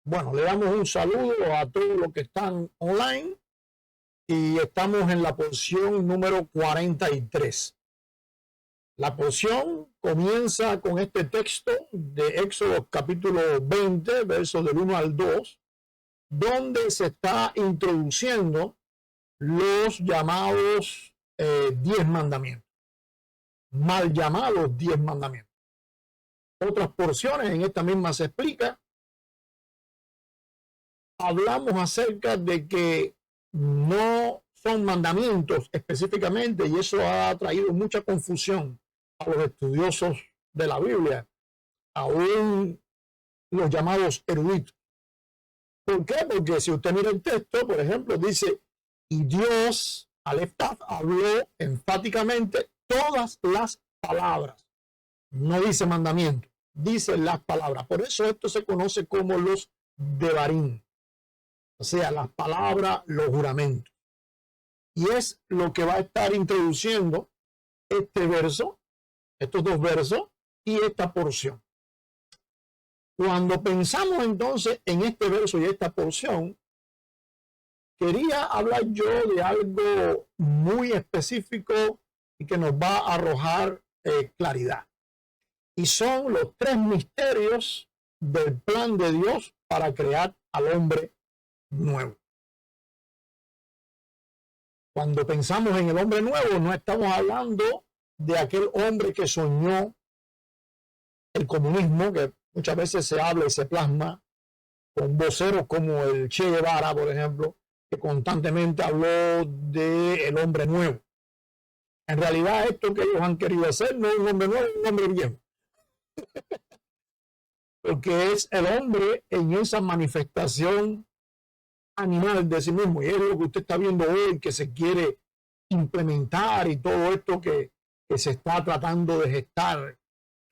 Bueno, le damos un saludo a todos los que están online y estamos en la porción número 43. La porción comienza con este texto de Éxodo capítulo 20, versos del 1 al 2, donde se está introduciendo los llamados 10 mandamientos, mal llamados 10 mandamientos. Otras porciones en esta misma se explica. Hablamos acerca de que no son mandamientos específicamente, y eso ha traído mucha confusión a los estudiosos de la Biblia, aún los llamados eruditos. ¿Por qué? Porque si usted mira el texto, por ejemplo, dice, y Dios, Aleftaf, habló enfáticamente todas las palabras. No dice mandamiento, dice las palabras. Por eso esto se conoce como los devarim. O sea, las palabras, los juramentos. Y es lo que va a estar introduciendo este verso, estos dos versos y esta porción. Cuando pensamos entonces en este verso y esta porción, quería hablar yo de algo muy específico y que nos va a arrojar claridad. Y son los 3 misterios del plan de Dios para crear al hombre nuevo. Cuando pensamos en el hombre nuevo, no estamos hablando de aquel hombre que soñó el comunismo, que muchas veces se habla y se plasma con voceros como el Che Guevara, por ejemplo, que constantemente habló del hombre nuevo. En realidad, esto que ellos han querido hacer no es un hombre nuevo, es un hombre viejo. Porque es el hombre en esa manifestación animal de sí mismo, y es lo que usted está viendo hoy, que se quiere implementar, y todo esto que se está tratando de gestar,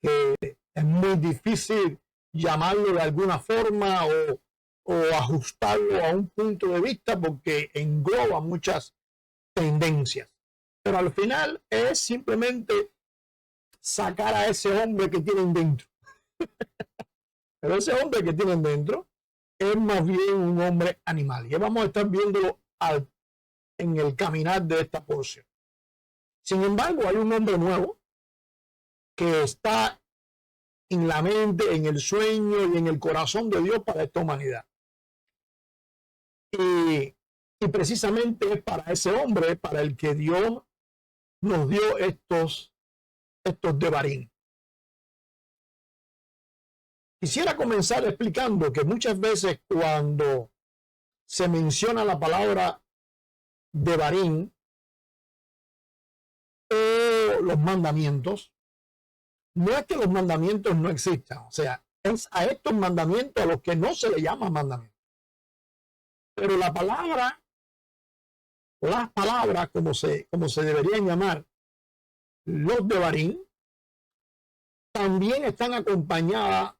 que es muy difícil llamarlo de alguna forma o ajustarlo a un punto de vista, porque engloba muchas tendencias, pero al final es simplemente sacar a ese hombre que tienen dentro. Pero ese hombre que tienen dentro es más bien un hombre animal. Y vamos a estar viéndolo en el caminar de esta porción. Sin embargo, hay un hombre nuevo que está en la mente, en el sueño y en el corazón de Dios para esta humanidad. Y precisamente es para ese hombre para el que Dios nos dio estos devarim. Quisiera comenzar explicando que muchas veces cuando se menciona la palabra devarim o los mandamientos, no es que los mandamientos no existan, o sea, es a estos mandamientos a los que no se le llama mandamientos. Pero la palabra, las palabras como se deberían llamar, los devarim, también están acompañadas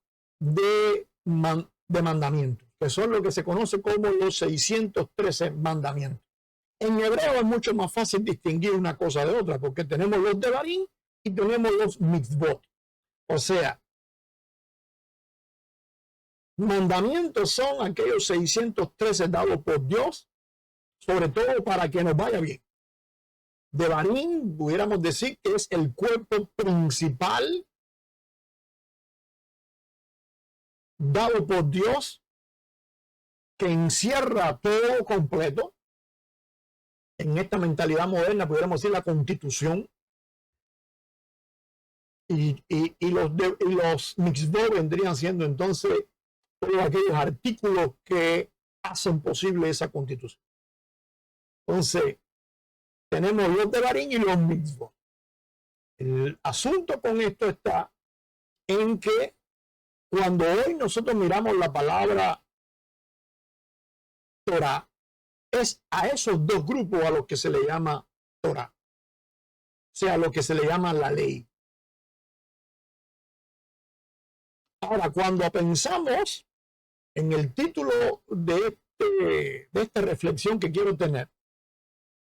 de mandamientos, que son lo que se conoce como los 613 mandamientos. En hebreo es mucho más fácil distinguir una cosa de otra, porque tenemos los devarim y tenemos los mitzvot. O sea, mandamientos son aquellos 613 dados por Dios, sobre todo para que nos vaya bien. Devarim, pudiéramos decir que es el cuerpo principal dado por Dios, que encierra todo completo. En esta mentalidad moderna pudiéramos decir la Constitución, y los mitzvot vendrían siendo entonces todos aquellos artículos que hacen posible esa Constitución. Entonces tenemos los devarim y los mitzvot. El asunto con esto está en que cuando hoy nosotros miramos la palabra Torah, es a esos dos grupos a los que se le llama Torah, o sea, a lo que se le llama la ley. Ahora, cuando pensamos en el título de esta reflexión que quiero tener,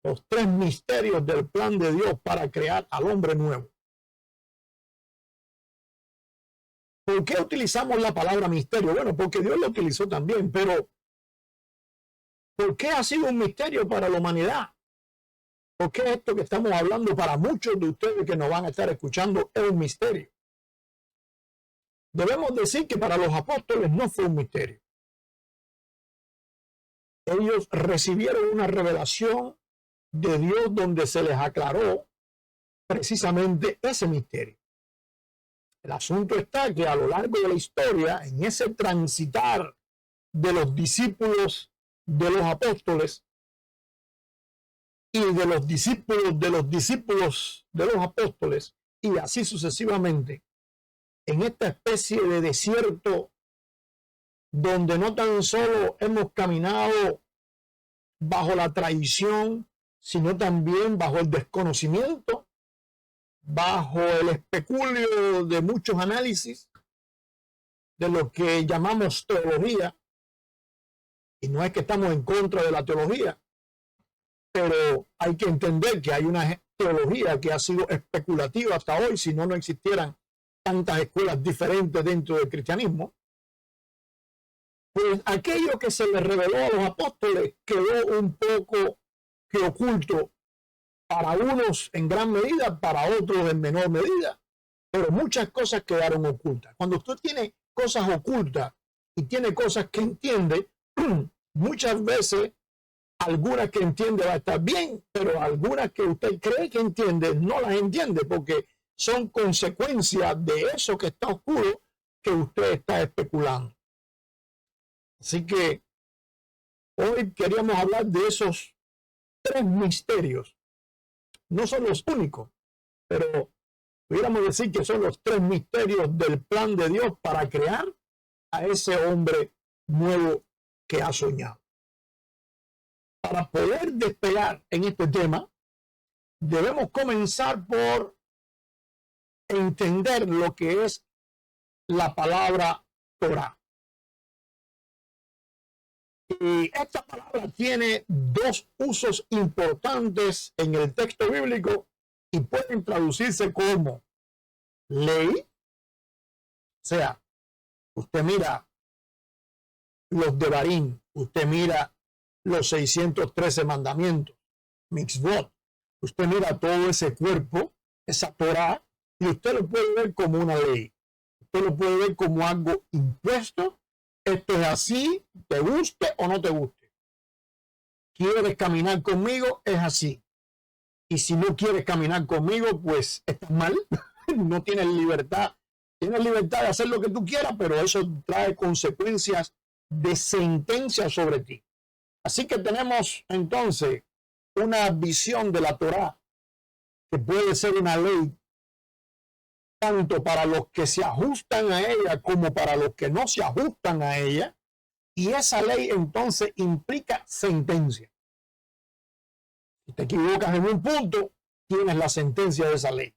los 3 misterios del plan de Dios para crear al hombre nuevo, ¿Por qué utilizamos la palabra misterio? Bueno, porque Dios lo utilizó también, pero ¿por qué ha sido un misterio para la humanidad? ¿Por qué esto que estamos hablando para muchos de ustedes que nos van a estar escuchando es un misterio? Debemos decir que para los apóstoles no fue un misterio. Ellos recibieron una revelación de Dios donde se les aclaró precisamente ese misterio. El asunto está que a lo largo de la historia, en ese transitar de los discípulos de los apóstoles y de los discípulos de los discípulos de los apóstoles, y así sucesivamente, en esta especie de desierto donde no tan solo hemos caminado bajo la traición, sino también bajo el desconocimiento, bajo el especulio de muchos análisis de lo que llamamos teología. Y no es que estamos en contra de la teología, pero hay que entender que hay una teología que ha sido especulativa hasta hoy, si no, no existieran tantas escuelas diferentes dentro del cristianismo. Pues aquello que se les reveló a los apóstoles quedó un poco que oculto, para unos en gran medida, para otros en menor medida, pero muchas cosas quedaron ocultas. Cuando usted tiene cosas ocultas y tiene cosas que entiende, muchas veces algunas que entiende va a estar bien, pero algunas que usted cree que entiende no las entiende porque son consecuencias de eso que está oscuro que usted está especulando. Así que hoy queríamos hablar de esos tres misterios. No son los únicos, pero pudiéramos decir que son los tres misterios del plan de Dios para crear a ese hombre nuevo que ha soñado. Para poder despegar en este tema, debemos comenzar por entender lo que es la palabra Torah. Y esta palabra tiene dos usos importantes en el texto bíblico y pueden traducirse como ley. O sea, usted mira los Devarim, usted mira los 613 mandamientos, mitzvot, usted mira todo ese cuerpo, esa Torah, y usted lo puede ver como una ley. Usted lo puede ver como algo impuesto. Esto es así, te guste o no te guste. ¿Quieres caminar conmigo? Es así. Y si no quieres caminar conmigo, pues estás mal. No tienes libertad. Tienes libertad de hacer lo que tú quieras, pero eso trae consecuencias de sentencia sobre ti. Así que tenemos entonces una visión de la Torá que puede ser una ley tanto para los que se ajustan a ella como para los que no se ajustan a ella, y esa ley entonces implica sentencia. Si te equivocas en un punto, tienes la sentencia de esa ley.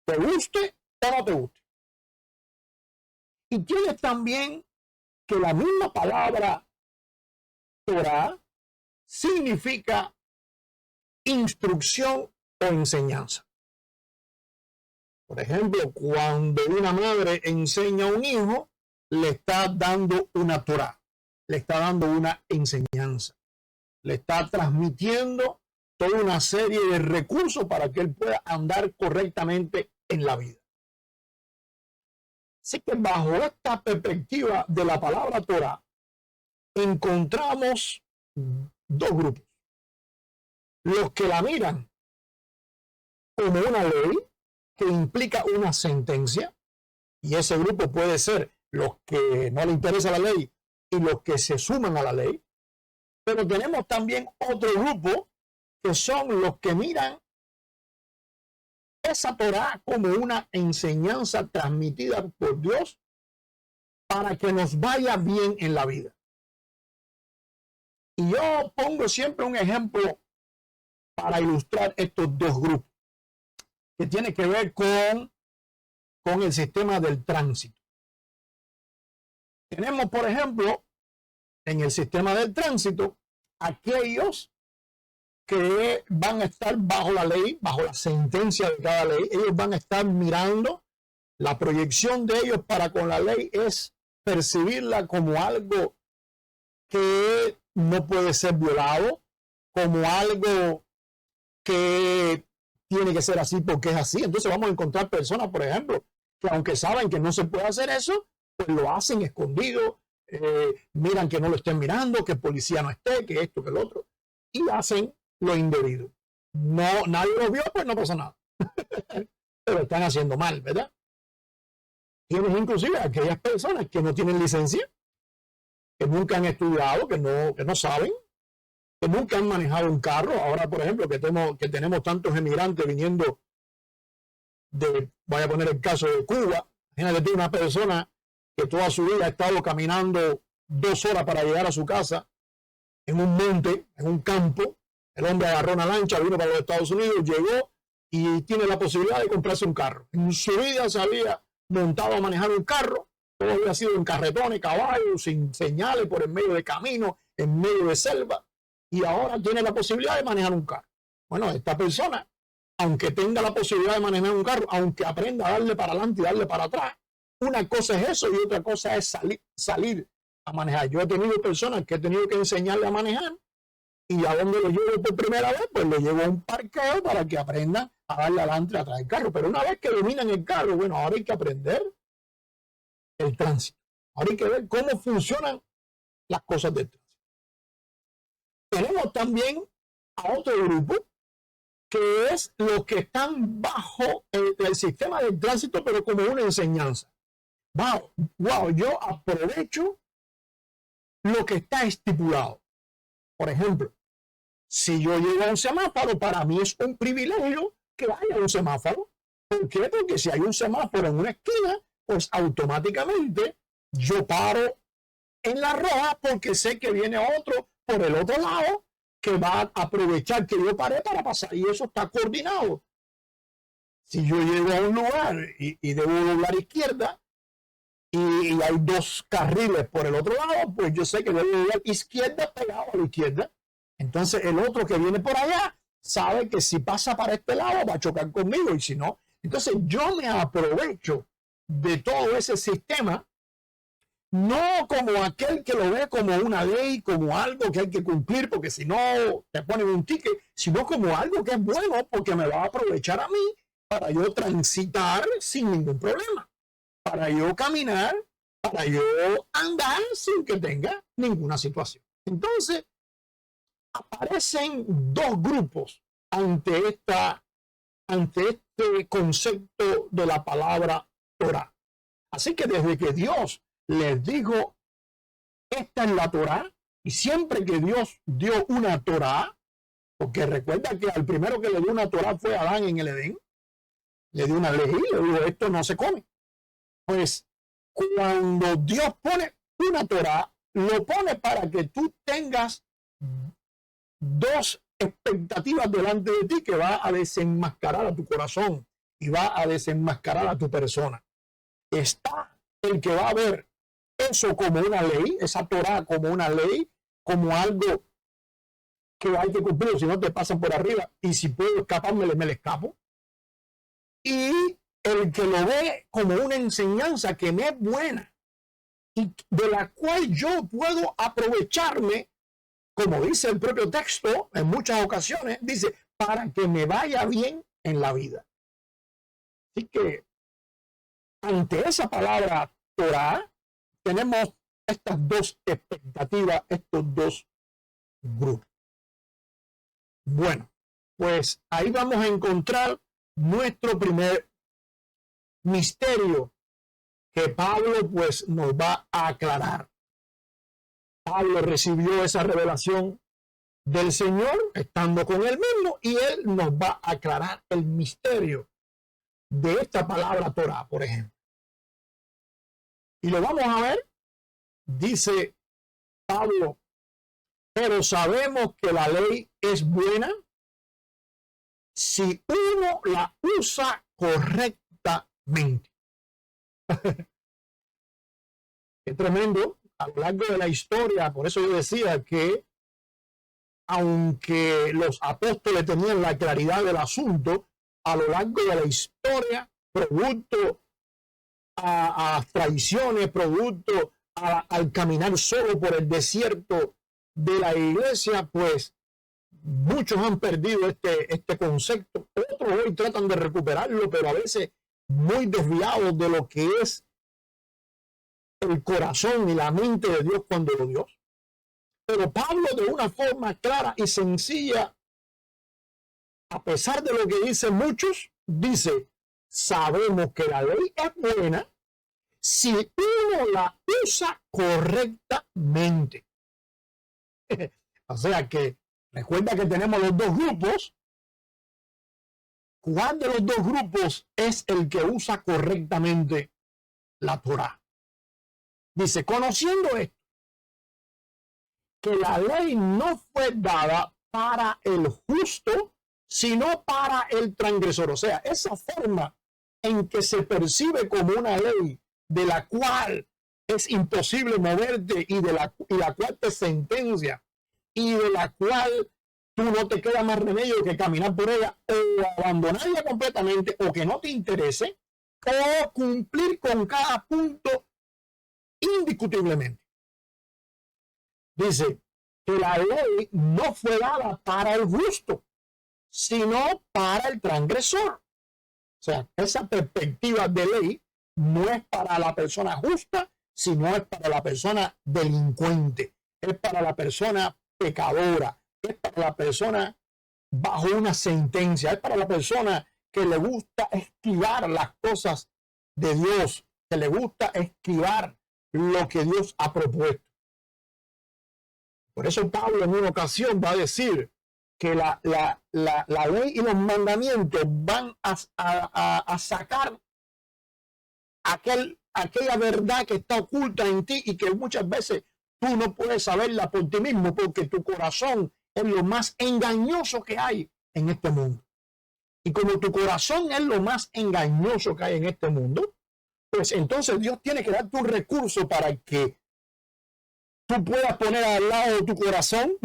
Te guste o no te guste. Y tienes también que la misma palabra Torah significa instrucción o enseñanza. Por ejemplo, cuando una madre enseña a un hijo, le está dando una Torah, le está dando una enseñanza, le está transmitiendo toda una serie de recursos para que él pueda andar correctamente en la vida. Así que bajo esta perspectiva de la palabra Torah, encontramos dos grupos. Los que la miran como una ley, que implica una sentencia, y ese grupo puede ser los que no le interesa la ley y los que se suman a la ley, pero tenemos también otro grupo que son los que miran esa Torá como una enseñanza transmitida por Dios para que nos vaya bien en la vida. Y yo pongo siempre un ejemplo para ilustrar estos dos grupos, que tiene que ver con el sistema del tránsito. Tenemos, por ejemplo, en el sistema del tránsito, aquellos que van a estar bajo la ley, bajo la sentencia de cada ley. Ellos van a estar mirando La proyección de ellos para con la ley es percibirla como algo que no puede ser violado, como algo que tiene que ser así porque es así. Entonces vamos a encontrar personas, por ejemplo, que aunque saben que no se puede hacer eso, pues lo hacen escondido, miran que no lo estén mirando, que el policía no esté, que esto, que el otro, y hacen lo indebido. No, nadie lo vio, pues no pasa nada. Pero están haciendo mal, ¿verdad? Tienes inclusive aquellas personas que no tienen licencia, que nunca han estudiado, que no saben, que nunca han manejado un carro. Ahora, por ejemplo, que tenemos tantos emigrantes viniendo voy a poner el caso de Cuba. Imagínate tú, una persona que toda su vida ha estado caminando 2 horas para llegar a su casa en un monte, en un campo. El hombre agarró una lancha, vino para los Estados Unidos, llegó y tiene la posibilidad de comprarse un carro. En su vida se había montado a manejar un carro, todo había sido en carretones, caballos, sin señales, por en medio de camino, en medio de selva, y ahora tiene la posibilidad de manejar un carro. Bueno, esta persona, aunque tenga la posibilidad de manejar un carro, aunque aprenda a darle para adelante y darle para atrás, una cosa es eso y otra cosa es salir a manejar. Yo he tenido personas que he tenido que enseñarle a manejar, y a donde lo llevo por primera vez, pues lo llevo a un parqueo para que aprendan a darle adelante y atrás del carro. Pero una vez que dominan el carro, bueno, ahora hay que aprender el tránsito. Ahora hay que ver cómo funcionan las cosas del tránsito. Tenemos también a otro grupo, que es los que están bajo el sistema del tránsito, pero como una enseñanza. Wow, yo aprovecho lo que está estipulado. Por ejemplo, si yo llego a un semáforo, para mí es un privilegio que haya un semáforo. ¿Por qué? Porque si hay un semáforo en una esquina, pues automáticamente yo paro en la roja porque sé que viene otro por el otro lado que va a aprovechar que yo paré para pasar, y eso está coordinado. Si yo llego a un lugar y debo doblar izquierda y hay 2 carriles por el otro lado, pues yo sé que debo doblar izquierda pegado a la izquierda. Entonces el otro que viene por allá sabe que si pasa para este lado va a chocar conmigo, y si no, entonces yo me aprovecho de todo ese sistema, no como aquel que lo ve como una ley, como algo que hay que cumplir porque si no te ponen un ticket, sino como algo que es bueno porque me va a aprovechar a mí para yo transitar sin ningún problema, para yo caminar, para yo andar sin que tenga ninguna situación. Entonces aparecen 2 grupos ante este concepto de la palabra Torah. Así que desde que Dios les dijo, esta es la Torah, y siempre que Dios dio una Torah, porque recuerda que al primero que le dio una Torah fue Adán en el Edén, le dio una ley, le dijo, esto no se come. Pues cuando Dios pone una Torah, lo pone para que tú tengas 2 expectativas delante de ti que va a desenmascarar a tu corazón y va a desenmascarar a tu persona. Está el que va a ver eso como una ley, esa Torah como una ley, como algo que hay que cumplir, si no te pasan por arriba, y si puedo escaparme, me le escapo. Y el que lo ve como una enseñanza que me es buena y de la cual yo puedo aprovecharme, como dice el propio texto, en muchas ocasiones, dice, para que me vaya bien en la vida. Así que, ante esa palabra Torah, tenemos estas 2 expectativas, estos 2 grupos. Bueno, pues ahí vamos a encontrar nuestro primer misterio que Pablo pues nos va a aclarar. Pablo recibió esa revelación del Señor estando con él mismo, y él nos va a aclarar el misterio de esta palabra Torah, por ejemplo. Y lo vamos a ver. Dice Pablo, pero sabemos que la ley es buena si uno la usa correctamente. Qué tremendo. A lo largo de la historia, por eso yo decía que aunque los apóstoles tenían la claridad del asunto, a lo largo de la historia, producto a traiciones, producto al caminar solo por el desierto de la iglesia, pues muchos han perdido este concepto. Otros hoy tratan de recuperarlo, pero a veces muy desviados de lo que es el corazón y la mente de Dios cuando lo dio. Pero Pablo, de una forma clara y sencilla, a pesar de lo que dicen muchos, dice: sabemos que la ley es buena si uno la usa correctamente. O sea que recuerda que tenemos los dos grupos. ¿Cuál de los dos grupos es el que usa correctamente la Torá? Dice: conociendo esto, que la ley no fue dada para el justo, sino para el transgresor. O sea, esa forma en que se percibe como una ley de la cual es imposible moverte y la cual te sentencia y de la cual tú no te queda más remedio que caminar por ella o abandonarla completamente o que no te interese o cumplir con cada punto indiscutiblemente. Dice que la ley no fue dada para el justo, sino para el transgresor. O sea, esa perspectiva de ley no es para la persona justa, sino es para la persona delincuente, es para la persona pecadora, es para la persona bajo una sentencia, es para la persona que le gusta esquivar las cosas de Dios, que le gusta esquivar lo que Dios ha propuesto. Por eso Pablo en una ocasión va a decir que la ley y los mandamientos van a sacar aquella verdad que está oculta en ti y que muchas veces tú no puedes saberla por ti mismo, porque tu corazón es lo más engañoso que hay en este mundo. Y como tu corazón es lo más engañoso que hay en este mundo, pues entonces Dios tiene que darte un recurso para que tú puedas poner al lado de tu corazón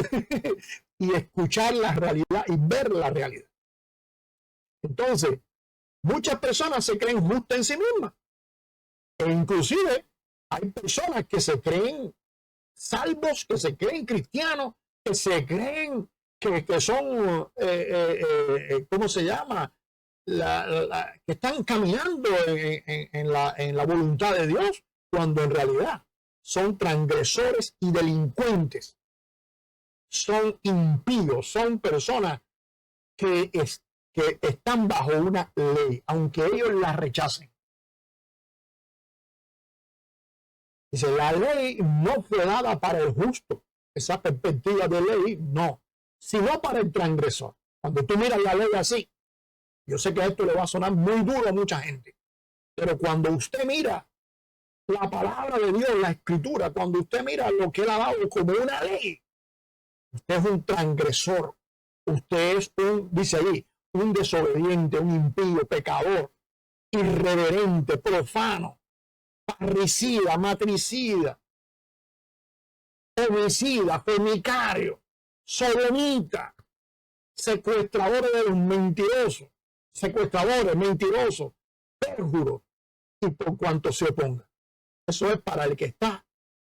y escuchar la realidad y ver la realidad. Entonces, muchas personas se creen justas en sí mismas. E inclusive hay personas que se creen salvos, que se creen cristianos, que se creen que son, ¿cómo se llama? Que están caminando en la voluntad de Dios, cuando en realidad son transgresores y delincuentes. Son impíos, son personas que están bajo una ley, aunque ellos la rechacen. Dice, la ley no fue dada para el justo, esa perspectiva de ley, no, sino para el transgresor. Cuando tú miras la ley así, yo sé que esto le va a sonar muy duro a mucha gente, pero cuando usted mira la palabra de Dios, la escritura, cuando usted mira lo que él ha dado como una ley, usted es un transgresor, usted es dice ahí, un desobediente, un impío, pecador, irreverente, profano, parricida, matricida, homicida, fornicario, sodomita, secuestradores de los mentirosos, secuestradores, mentirosos, pérjuros, y por cuanto se oponga. Eso es para el que está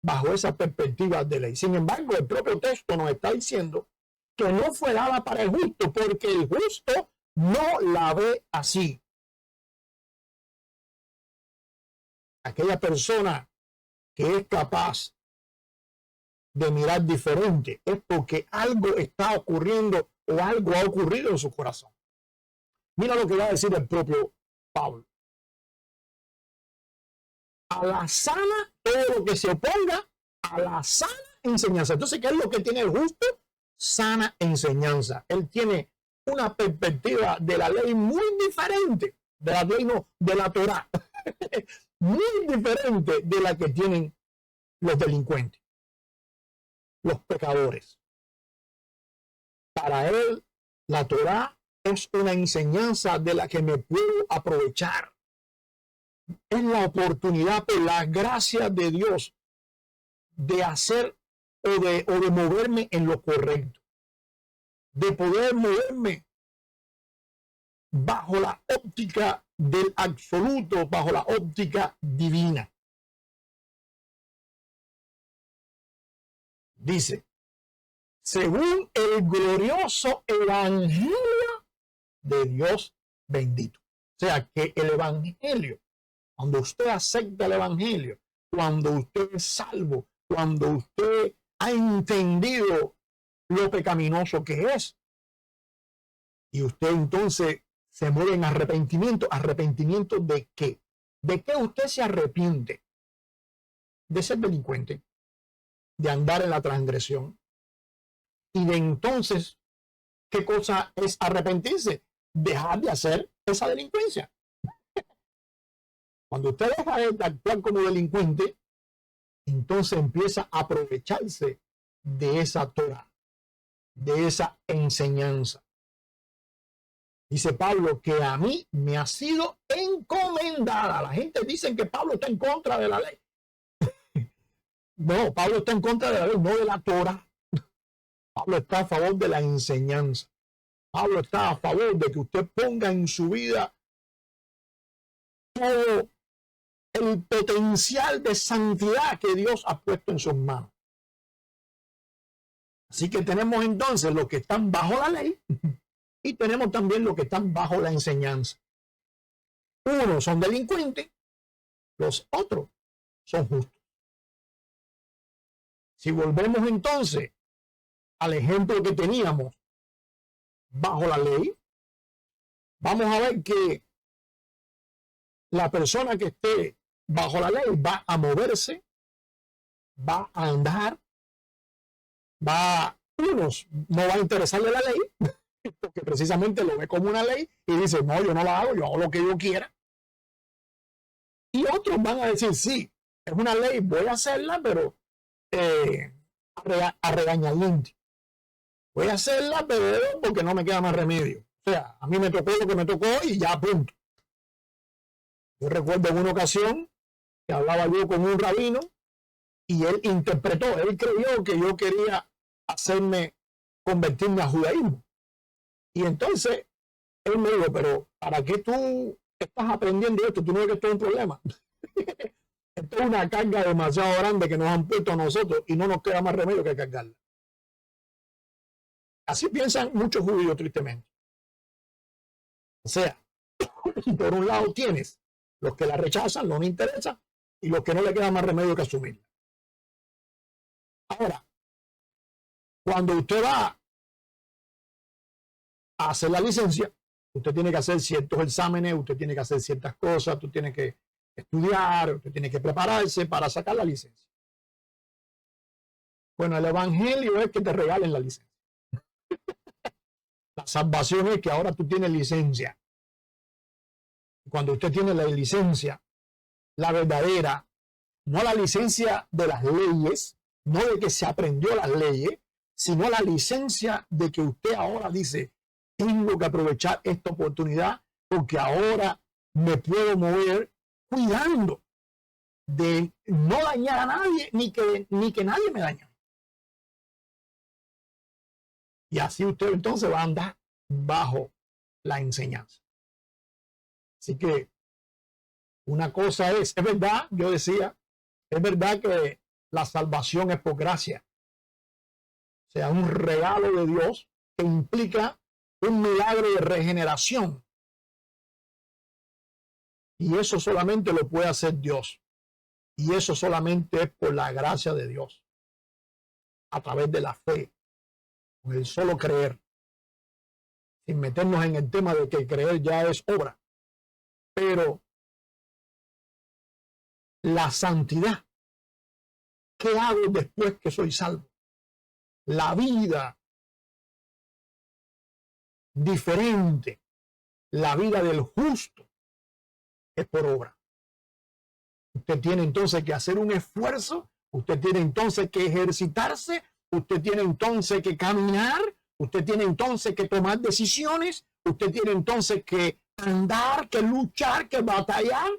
bajo esa perspectiva de ley. Sin embargo, el propio texto nos está diciendo que no fue dada para el justo, porque el justo no la ve así. Aquella persona que es capaz de mirar diferente es porque algo está ocurriendo o algo ha ocurrido en su corazón. Mira lo que va a decir el propio Pablo. A la sana, todo lo que se oponga a la sana enseñanza. Entonces, ¿qué es lo que tiene el justo? Sana enseñanza. Él tiene una perspectiva de la ley muy diferente, de la ley no, de la Torá, muy diferente de la que tienen los delincuentes, los pecadores. Para él, la Torá es una enseñanza de la que me puedo aprovechar. Es la oportunidad, por la gracia de Dios, de hacer o de moverme en lo correcto, de poder moverme bajo la óptica del absoluto bajo la óptica divina. Dice, según el glorioso evangelio de Dios bendito. O sea que el evangelio, cuando usted acepta el evangelio, cuando usted es salvo, cuando usted ha entendido lo pecaminoso que es, y usted entonces se mueve en arrepentimiento. ¿Arrepentimiento de qué? ¿De qué usted se arrepiente? De ser delincuente, de andar en la transgresión. Y de entonces, ¿qué cosa es arrepentirse? Dejar de hacer esa delincuencia. Cuando usted deja de actuar como delincuente, entonces empieza a aprovecharse de esa Torah, de esa enseñanza. Dice Pablo que a mí me ha sido encomendada. La gente dice que Pablo está en contra de la ley. No, Pablo está en contra de la ley, no de la Torah. Pablo está a favor de la enseñanza. Pablo está a favor de que usted ponga en su vida todo el potencial de santidad que Dios ha puesto en sus manos. Así que tenemos entonces los que están bajo la ley y tenemos también los que están bajo la enseñanza. Unos son delincuentes, los otros son justos. Si volvemos entonces al ejemplo que teníamos bajo la ley, vamos a ver que la persona que esté bajo la ley va a moverse, va a andar, unos no va a interesarle la ley, porque precisamente lo ve como una ley y dice, no, yo no la hago, yo hago lo que yo quiera. Y otros van a decir, sí, es una ley, voy a hacerla, pero a regañadientes. Voy a hacerla, pero porque no me queda más remedio. O sea, a mí me tocó lo que me tocó y ya, punto. Yo recuerdo en una ocasión que hablaba yo con un rabino y él interpretó, él creyó que yo quería convertirme a judaísmo. Y entonces él me dijo, pero ¿para qué tú estás aprendiendo esto? ¿Tú no ves que esto es un problema? Esto es una carga demasiado grande que nos han puesto a nosotros y no nos queda más remedio que cargarla. Así piensan muchos judíos, tristemente. O sea, por un lado tienes los que la rechazan, no les interesa, y los que no le queda más remedio que asumirla. Ahora, cuando usted va a hacer la licencia, usted tiene que hacer ciertos exámenes, usted tiene que hacer ciertas cosas, usted tiene que estudiar, usted tiene que prepararse para sacar la licencia. Bueno, el evangelio es que te regalen la licencia. La salvación es que ahora tú tienes licencia. Cuando usted tiene la licencia, la verdadera, no la licencia de las leyes, no de que se aprendió las leyes, sino la licencia de que usted ahora dice, tengo que aprovechar esta oportunidad porque ahora me puedo mover cuidando de no dañar a nadie ni que nadie me dañe. Y así usted entonces va a andar bajo la enseñanza. Así que una cosa es verdad, yo decía, es verdad que la salvación es por gracia. O sea, un regalo de Dios que implica un milagro de regeneración. Y eso solamente lo puede hacer Dios. Y eso solamente es por la gracia de Dios. A través de la fe. Con el solo creer. Sin meternos en el tema de que creer ya es obra. Pero la santidad, ¿qué hago después que soy salvo? La vida diferente, la vida del justo, es por obra. Usted tiene entonces que hacer un esfuerzo, usted tiene entonces que ejercitarse, usted tiene entonces que caminar, usted tiene entonces que tomar decisiones, usted tiene entonces que andar, que luchar, que batallar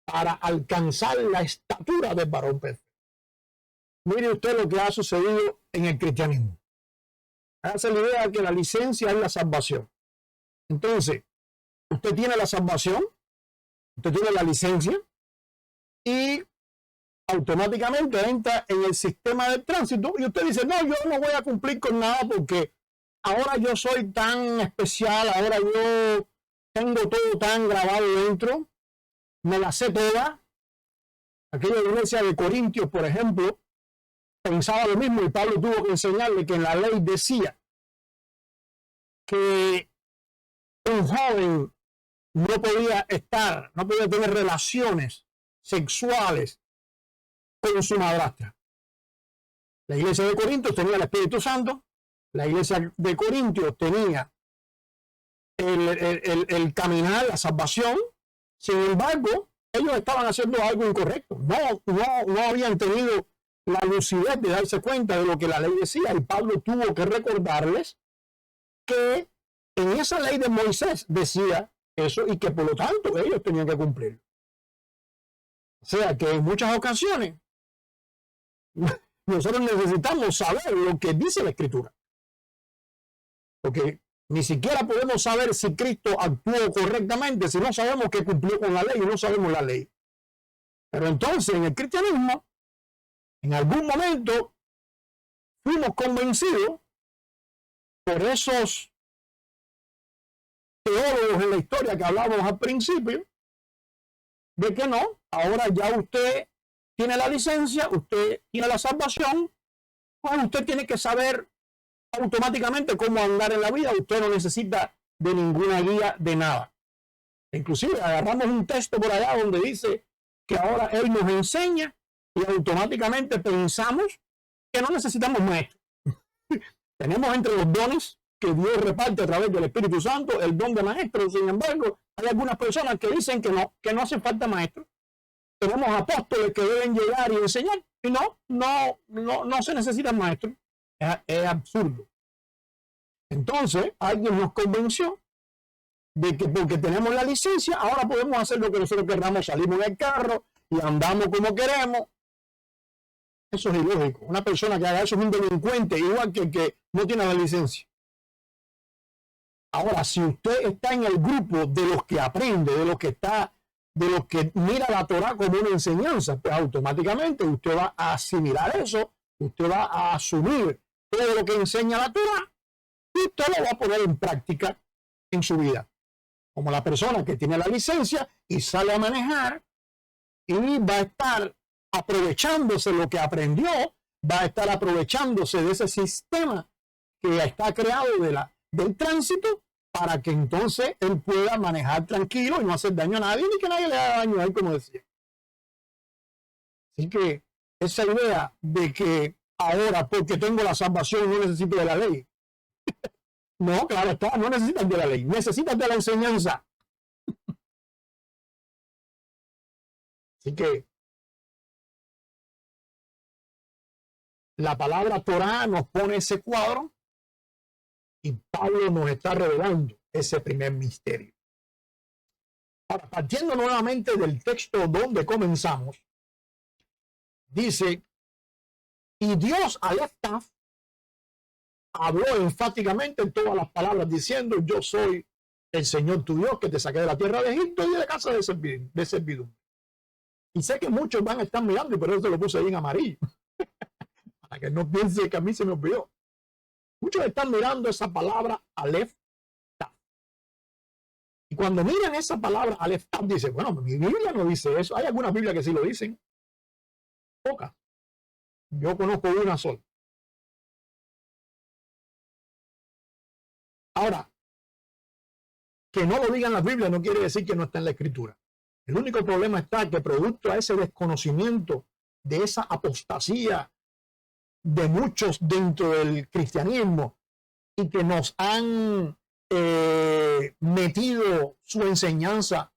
para alcanzar la estatura del varón perfecto. Mire usted lo que ha sucedido en el cristianismo. Hágase la idea de que la licencia es la salvación. Entonces, usted tiene la salvación, usted tiene la licencia y automáticamente entra en el sistema de tránsito y usted dice, no, yo no voy a cumplir con nada porque ahora yo soy tan especial, ahora yo tengo todo tan grabado dentro, me la sé toda. Aquella iglesia de Corintios, por ejemplo, pensaba lo mismo y Pablo tuvo que enseñarle que en la ley decía que un joven no podía tener relaciones sexuales con su madrastra. La iglesia de Corintios tenía el Espíritu Santo, la iglesia de Corintios tenía el caminar, la salvación. Sin embargo, ellos estaban haciendo algo incorrecto. No habían tenido la lucidez de darse cuenta de lo que la ley decía, y Pablo tuvo que recordarles que en esa ley de Moisés decía eso y que por lo tanto ellos tenían que cumplir. O sea que en muchas ocasiones nosotros necesitamos saber lo que dice la Escritura, porque ni siquiera podemos saber si Cristo actuó correctamente si no sabemos que cumplió con la ley y no sabemos la ley. Pero entonces en el cristianismo, en algún momento fuimos convencidos por esos teólogos en la historia que hablábamos al principio, de que no, ahora ya usted tiene la licencia, usted tiene la salvación, pues usted tiene que saber automáticamente cómo andar en la vida, usted no necesita de ninguna guía de nada. Inclusive agarramos un texto por allá donde dice que ahora Él nos enseña y automáticamente pensamos que no necesitamos maestro. Tenemos entre los dones que Dios reparte a través del Espíritu Santo el don de maestro. Sin embargo, hay algunas personas que dicen que no hace falta maestro. Tenemos apóstoles que deben llegar y enseñar y no se necesitan maestros. Es absurdo. Entonces, alguien nos convenció de que porque tenemos la licencia, ahora podemos hacer lo que nosotros queramos, salimos del carro y andamos como queremos. Eso es ilógico. Una persona que haga eso es un delincuente, igual que el que no tiene la licencia. Ahora, si usted está en el grupo de los que aprende, de los que mira la Torah como una enseñanza, pues automáticamente usted va a asimilar eso, usted va a asumir todo lo que enseña la Torah y usted lo va a poner en práctica en su vida. Como la persona que tiene la licencia y sale a manejar y va a estar aprovechándose lo que aprendió, va a estar aprovechándose de ese sistema que está creado del tránsito para que entonces él pueda manejar tranquilo y no hacer daño a nadie ni que nadie le haga daño a él, como decía. Así que esa idea de que ahora porque tengo la salvación no necesito de la ley. No, claro está, no necesitas de la ley, necesitas de la enseñanza. Así que la palabra Torah nos pone ese cuadro y Pablo nos está revelando ese primer misterio. Ahora, partiendo nuevamente del texto donde comenzamos, dice, y Dios al Eftaf habló enfáticamente en todas las palabras diciendo, yo soy el Señor tu Dios que te saqué de la tierra de Egipto y de la casa de servidumbre. Y sé que muchos van a estar mirando y por eso lo puse ahí en amarillo. Para que no piense que a mí se me olvidó. Muchos están mirando esa palabra Aleph Taf. Y cuando miran esa palabra Aleph Taf, dicen, bueno, mi Biblia no dice eso. Hay algunas Biblias que sí lo dicen. Pocas. Yo conozco una sola. Ahora, que no lo digan las Biblias no quiere decir que no está en la Escritura. El único problema está que producto a ese desconocimiento de esa apostasía de muchos dentro del cristianismo y que nos han metido su enseñanza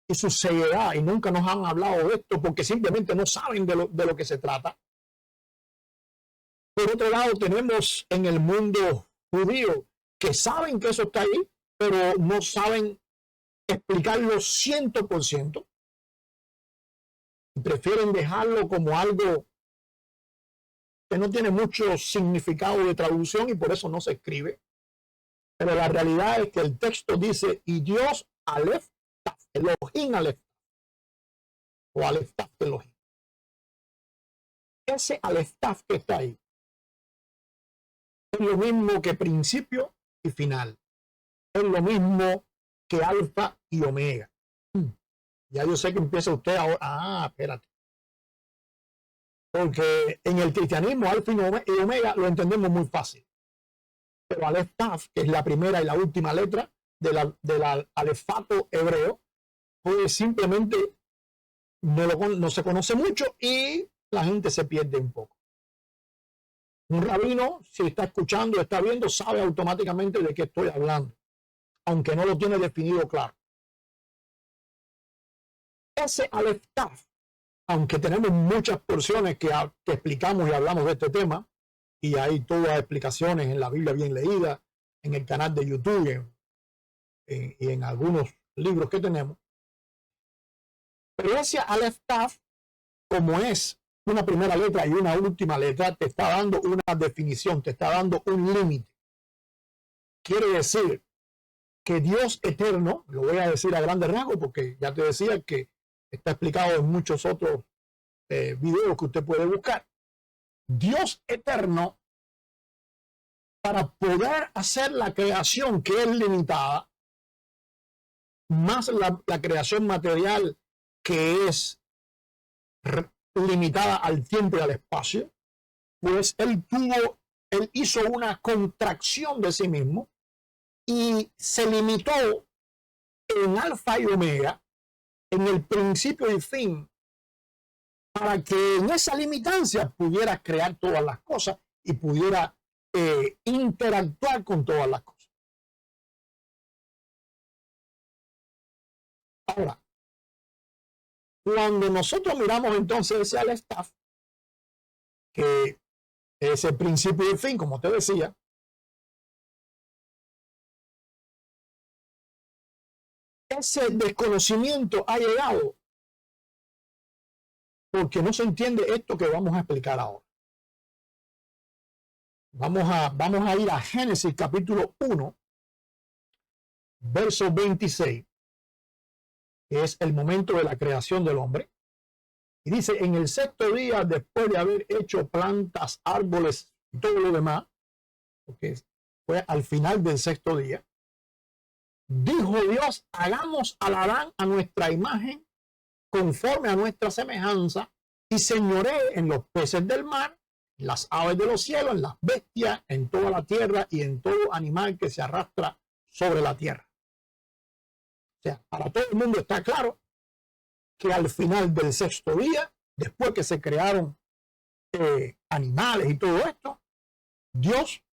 y su ceguedad y nunca nos han hablado de esto porque simplemente no saben de lo que se trata. Por otro lado, tenemos en el mundo judío que saben que eso está ahí, pero no saben explicarlo 100%. Y prefieren dejarlo como algo que no tiene mucho significado de traducción y por eso no se escribe. Pero la realidad es que el texto dice, y Dios Aleph Taf, Elohim Aleph, o Aleph Taf Elohim. Ese Aleph Taf que está ahí es lo mismo que principio y final. Es lo mismo que alfa y omega. Ya yo sé que empieza usted ahora. Ah, espérate. Porque en el cristianismo alfa y omega lo entendemos muy fácil. Pero Aleph Taf, que es la primera y la última letra del alefato hebreo, pues simplemente no se conoce mucho y la gente se pierde un poco. Un rabino, si está escuchando, está viendo, sabe automáticamente de qué estoy hablando, aunque no lo tiene definido claro. Ese Aleph Taf, aunque tenemos muchas porciones que explicamos y hablamos de este tema, y hay todas explicaciones en la Biblia bien leída, en el canal de YouTube y en algunos libros que tenemos. Pero ese Aleph Taf, como es una primera letra y una última letra, te está dando una definición, te está dando un límite. Quiere decir que Dios eterno, lo voy a decir a grandes rasgos porque ya te decía que está explicado en muchos otros videos que usted puede buscar. Dios eterno, para poder hacer la creación que es limitada, más la creación material que es limitada al tiempo y al espacio, pues él hizo una contracción de sí mismo y se limitó en alfa y omega, en el principio y fin, para que en esa limitancia pudiera crear todas las cosas y pudiera interactuar con todas las cosas. Ahora, cuando nosotros miramos entonces ese Aleph Taf, que es el principio y el fin, como te decía, ese desconocimiento ha llegado porque no se entiende esto que vamos a explicar ahora. Vamos a ir a Génesis capítulo 1, verso 26, que es el momento de la creación del hombre. Y dice, en el sexto día, después de haber hecho plantas, árboles y todo lo demás, porque fue al final del sexto día, dijo Dios, hagamos al Adán a nuestra imagen, conforme a nuestra semejanza, y señoree en los peces del mar, en las aves de los cielos, en las bestias, en toda la tierra y en todo animal que se arrastra sobre la tierra. O sea, para todo el mundo está claro que al final del sexto día, después que se crearon animales y todo esto, Dios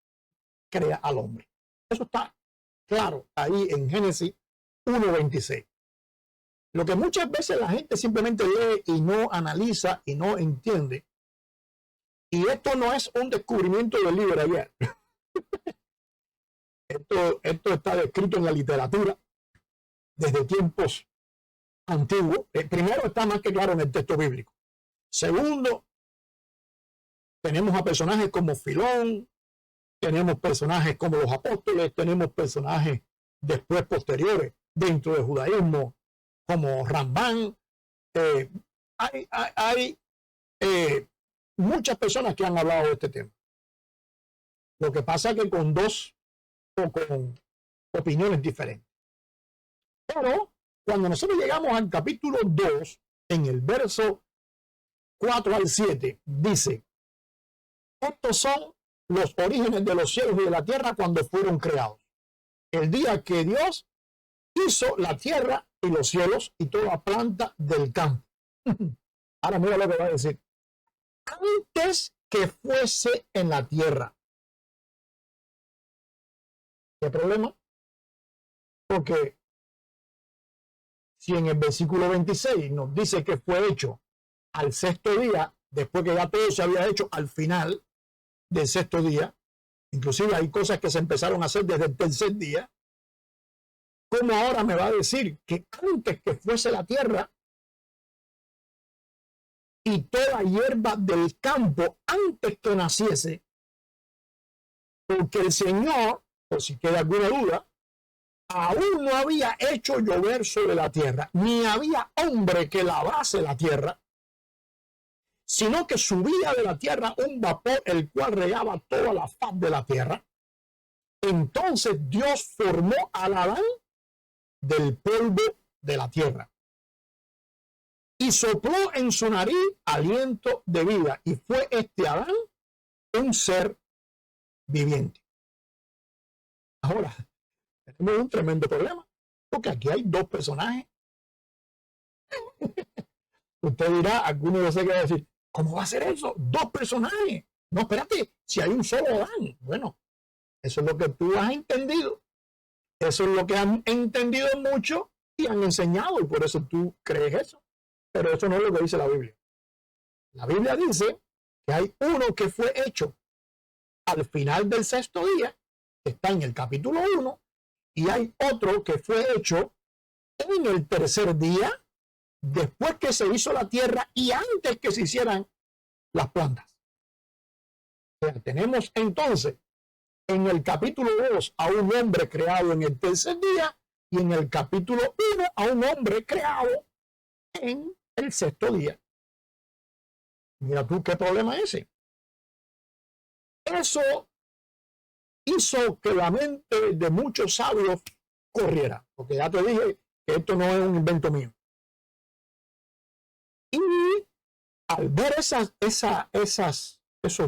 crea al hombre. Eso está claro ahí en Génesis 1:26. Lo que muchas veces la gente simplemente lee y no analiza y no entiende. Y esto no es un descubrimiento del libro de ayer. Esto está descrito en la literatura desde tiempos antiguos. Primero, está más que claro en el texto bíblico. Segundo, tenemos a personajes como Filón, tenemos personajes como los apóstoles, tenemos personajes después posteriores dentro del judaísmo como Rambán. Hay muchas personas que han hablado de este tema. Lo que pasa es que con dos o con opiniones diferentes. Pero cuando nosotros llegamos al capítulo 2, en el verso 4 al 7, dice, estos son los orígenes de los cielos y de la tierra cuando fueron creados. El día que Dios hizo la tierra y los cielos y toda planta del campo. Ahora mira lo que va a decir. Antes que fuese en la tierra. ¿Qué problema? Porque si en el versículo 26 nos dice que fue hecho al sexto día, después que ya todo se había hecho al final del sexto día, inclusive hay cosas que se empezaron a hacer desde el tercer día, ¿cómo ahora me va a decir que antes que fuese la tierra y toda hierba del campo antes que naciese? Porque el Señor por si queda alguna duda, aún no había hecho llover sobre la tierra, ni había hombre que labrase la tierra, sino que subía de la tierra un vapor el cual regaba toda la faz de la tierra. Entonces Dios formó a Adán del polvo de la tierra y sopló en su nariz aliento de vida, y fue este Adán un ser viviente. Ahora, tenemos un tremendo problema, porque aquí hay dos personajes. Usted dirá, alguno de ustedes va a decir, ¿cómo va a ser eso? Dos personajes. No, espérate, si hay un solo Adán. Bueno, eso es lo que tú has entendido. Eso es lo que han entendido mucho y han enseñado, y por eso tú crees eso. Pero eso no es lo que dice la Biblia. La Biblia dice que hay uno que fue hecho al final del sexto día, que está en el capítulo 1, y hay otro que fue hecho en el tercer día, después que se hizo la tierra y antes que se hicieran las plantas. O sea, tenemos entonces en el capítulo 2 a un hombre creado en el tercer día, y en el capítulo 1 a un hombre creado en el sexto día. Mira tú qué problema es ese. Eso hizo que la mente de muchos sabios corriera, porque ya te dije que esto no es un invento mío. Y al ver esos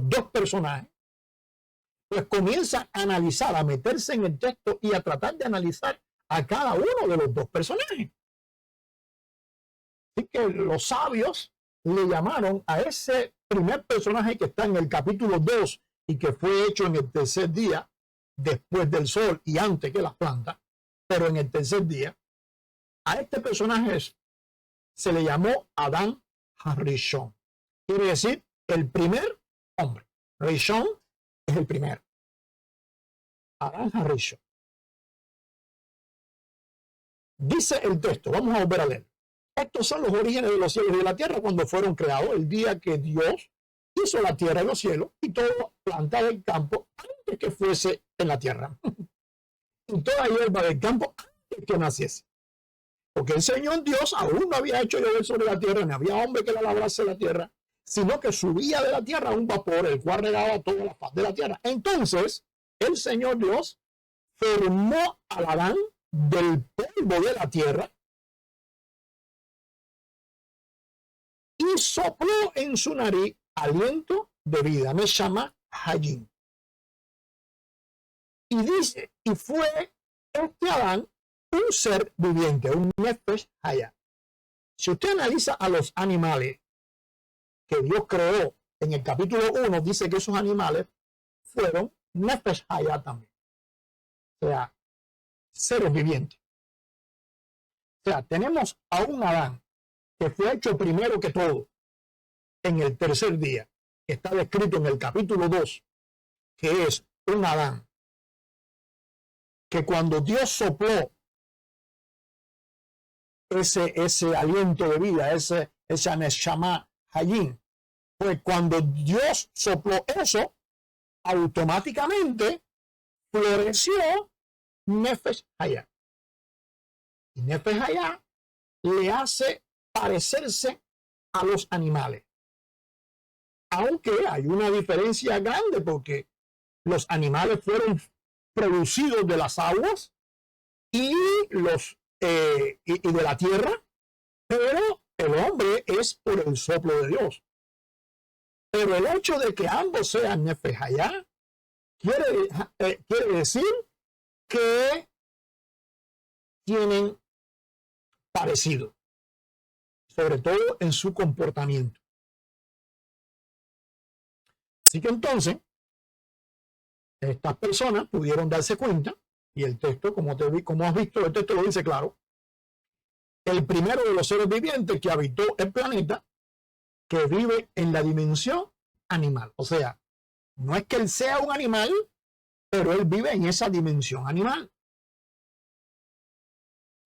dos personajes, pues comienza a analizar, a meterse en el texto y a tratar de analizar a cada uno de los dos personajes. Así que los sabios le llamaron a ese primer personaje que está en el capítulo 2 y que fue hecho en el tercer día, después del sol y antes que las plantas, pero en el tercer día, a este personaje se le llamó Adán Harishon. Quiere decir el primer hombre. Rishon es el primero. Adán Harishon. Dice el texto, vamos a volver a leer. Estos son los orígenes de los cielos y de la tierra cuando fueron creados, el día que Dios hizo la tierra y los cielos y toda planta del campo antes que fuese en la tierra. Y toda hierba del campo antes que naciese. Porque el Señor Dios aún no había hecho llover sobre la tierra, ni había hombre que la labrase la tierra, sino que subía de la tierra un vapor, el cual regaba toda la faz de la tierra. Entonces, el Señor Dios formó al Adán del polvo de la tierra y sopló en su nariz aliento de vida. Me llama Hayim. Y dice, y fue este Adán un ser viviente, un Nefesh Hayah. Si usted analiza a los animales que Dios creó en el capítulo 1, dice que esos animales fueron Nefesh Hayah también. O sea, seres vivientes. O sea, tenemos a un Adán que fue hecho primero que todo en el tercer día, que está descrito en el capítulo 2, que es un Adán que cuando Dios sopló ese aliento de vida, esa Neshama Hayim, pues cuando Dios sopló eso, automáticamente floreció Nefesh Hayah. Y Nefesh Hayah le hace parecerse a los animales. Aunque hay una diferencia grande porque los animales fueron producidos de las aguas y de la tierra, pero el hombre es por el soplo de Dios. Pero el hecho de que ambos sean Nefesh Hayah quiere decir que tienen parecido, sobre todo en su comportamiento. Así que entonces, estas personas pudieron darse cuenta, y el texto, como has visto, el texto lo dice claro, el primero de los seres vivientes que habitó el planeta, que vive en la dimensión animal. O sea, no es que él sea un animal, pero él vive en esa dimensión animal.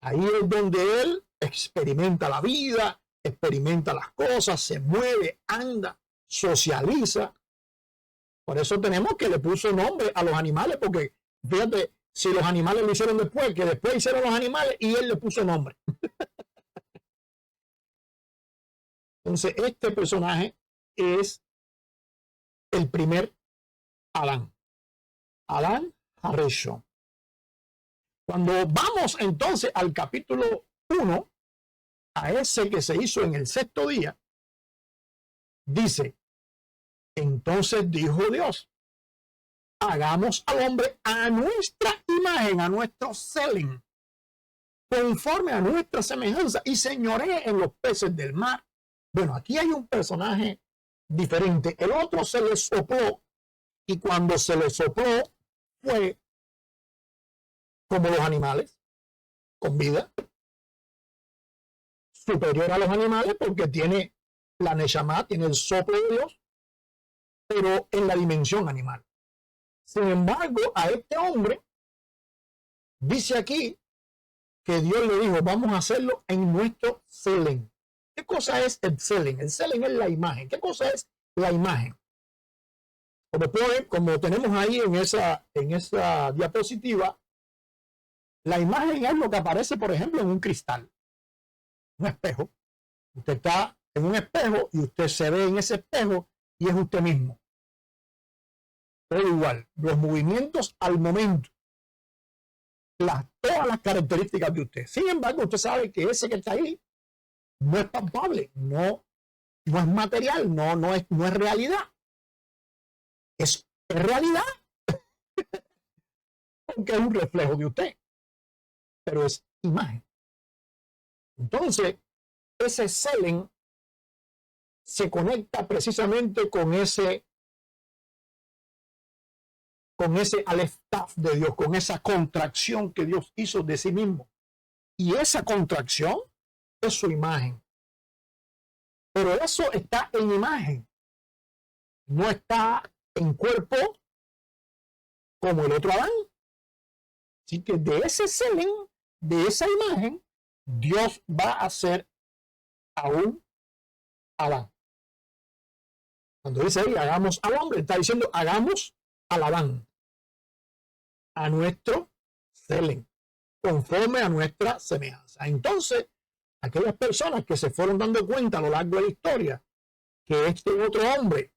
Ahí es donde él experimenta la vida, experimenta las cosas, se mueve, anda, socializa. Por eso tenemos que le puso nombre a los animales, porque Fíjate, si los animales lo hicieron después, que después hicieron los animales y él le puso nombre. Entonces, este personaje es el primer Adán. Adán Harishon. Cuando vamos entonces al capítulo 1, a ese que se hizo en el sexto día, dice, entonces dijo Dios, hagamos al hombre a nuestra imagen, a nuestro selling, conforme a nuestra semejanza, y señoree en los peces del mar. Bueno, aquí hay un personaje diferente. El otro se le sopló, y cuando se le sopló fue como los animales, con vida, superior a los animales porque tiene la Neshama, tiene el soplo de Dios, pero en la dimensión animal. Sin embargo, a este hombre dice aquí que Dios le dijo, vamos a hacerlo en nuestro selling. ¿Qué cosa es el selling? El selling es la imagen. ¿Qué cosa es la imagen? Como tenemos ahí en esa diapositiva, la imagen es lo que aparece, por ejemplo, en un cristal, un espejo. Usted está en un espejo y usted se ve en ese espejo y es usted mismo. Todo igual, los movimientos al momento, todas las características de usted. Sin embargo, usted sabe que ese que está ahí no es palpable, no es material, no es realidad. Es realidad, aunque es un reflejo de usted, pero es imagen. Entonces, ese selling se conecta precisamente con ese Aleph Taf de Dios, con esa contracción que Dios hizo de sí mismo. Y esa contracción es su imagen. Pero eso está en imagen, no está en cuerpo como el otro Adán. Así que de ese selling, de esa imagen, Dios va a hacer a un Adán. Cuando dice ahí, hagamos al hombre, está diciendo, hagamos al Adán, a nuestro selling, conforme a nuestra semejanza. Entonces, aquellas personas que se fueron dando cuenta a lo largo de la historia que este otro hombre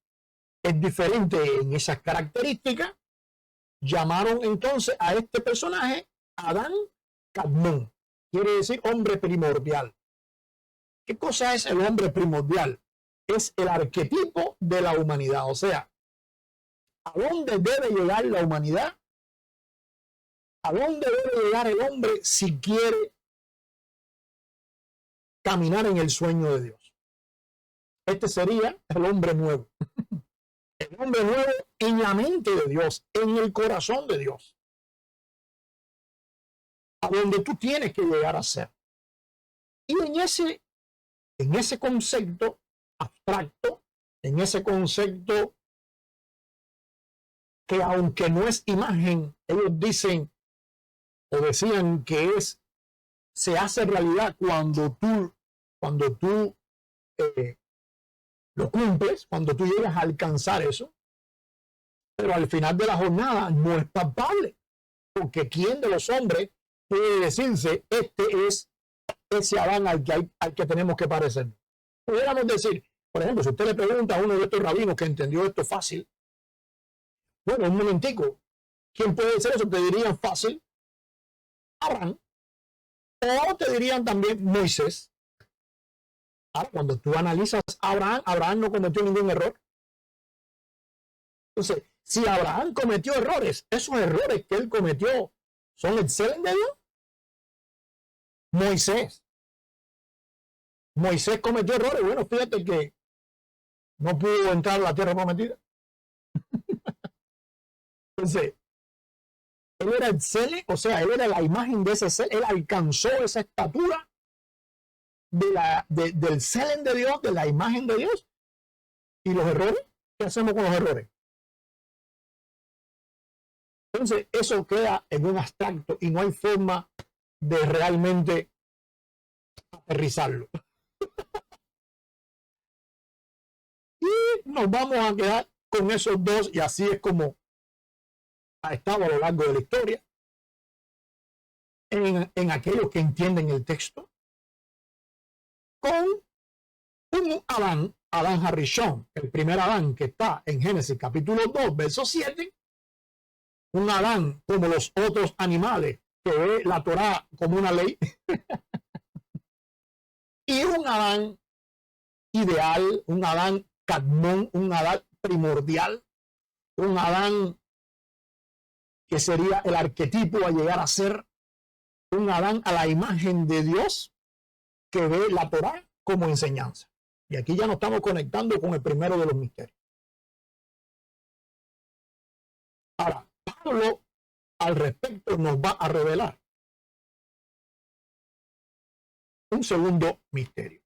es diferente en esas características, llamaron entonces a este personaje Adán Kadmon. Quiere decir hombre primordial. ¿Qué cosa es el hombre primordial? Es el arquetipo de la humanidad. O sea, ¿a dónde debe llegar la humanidad? ¿A dónde debe llegar el hombre si quiere caminar en el sueño de Dios? Este sería el hombre nuevo. El hombre nuevo en la mente de Dios, en el corazón de Dios. A donde tú tienes que llegar a ser. Y en ese concepto abstracto, en ese concepto que aunque no es imagen, ellos dicen o decían que se hace realidad cuando tú lo cumples, cuando tú llegas a alcanzar eso, pero al final de la jornada no es palpable, porque ¿quién de los hombres puede decirse, este es ese Adán al que tenemos que parecer? Pudiéramos decir, por ejemplo, si usted le pregunta a uno de estos rabinos que entendió esto fácil, bueno, un momentico, ¿quién puede decir eso? Te dirían fácil, Abraham, o te dirían también Moisés. Ahora, cuando tú analizas a Abraham no cometió ningún error. Entonces, si Abraham cometió errores, esos errores que él cometió son el selling de Dios. Moisés cometió errores. Bueno, fíjate que no pudo entrar a la tierra prometida. Entonces, él era el selling, o sea, él era la imagen de ese selling, él alcanzó esa estatura del selling de Dios, de la imagen de Dios. ¿Y los errores? ¿Qué hacemos con los errores? Entonces, eso queda en un abstracto y no hay forma de realmente aterrizarlo. Y nos vamos a quedar con esos dos y así es como ha estado a lo largo de la historia, en aquellos que entienden el texto, con un Adán Harishon, el primer Adán que está en Génesis capítulo 2, verso 7, un Adán como los otros animales que ve la Torá como una ley, y un Adán ideal, un Adán cadmón, un Adán primordial, un Adán que sería el arquetipo a llegar a ser un Adán a la imagen de Dios que ve la Torá como enseñanza. Y aquí ya nos estamos conectando con el primero de los misterios. Ahora, Pablo al respecto nos va a revelar un segundo misterio.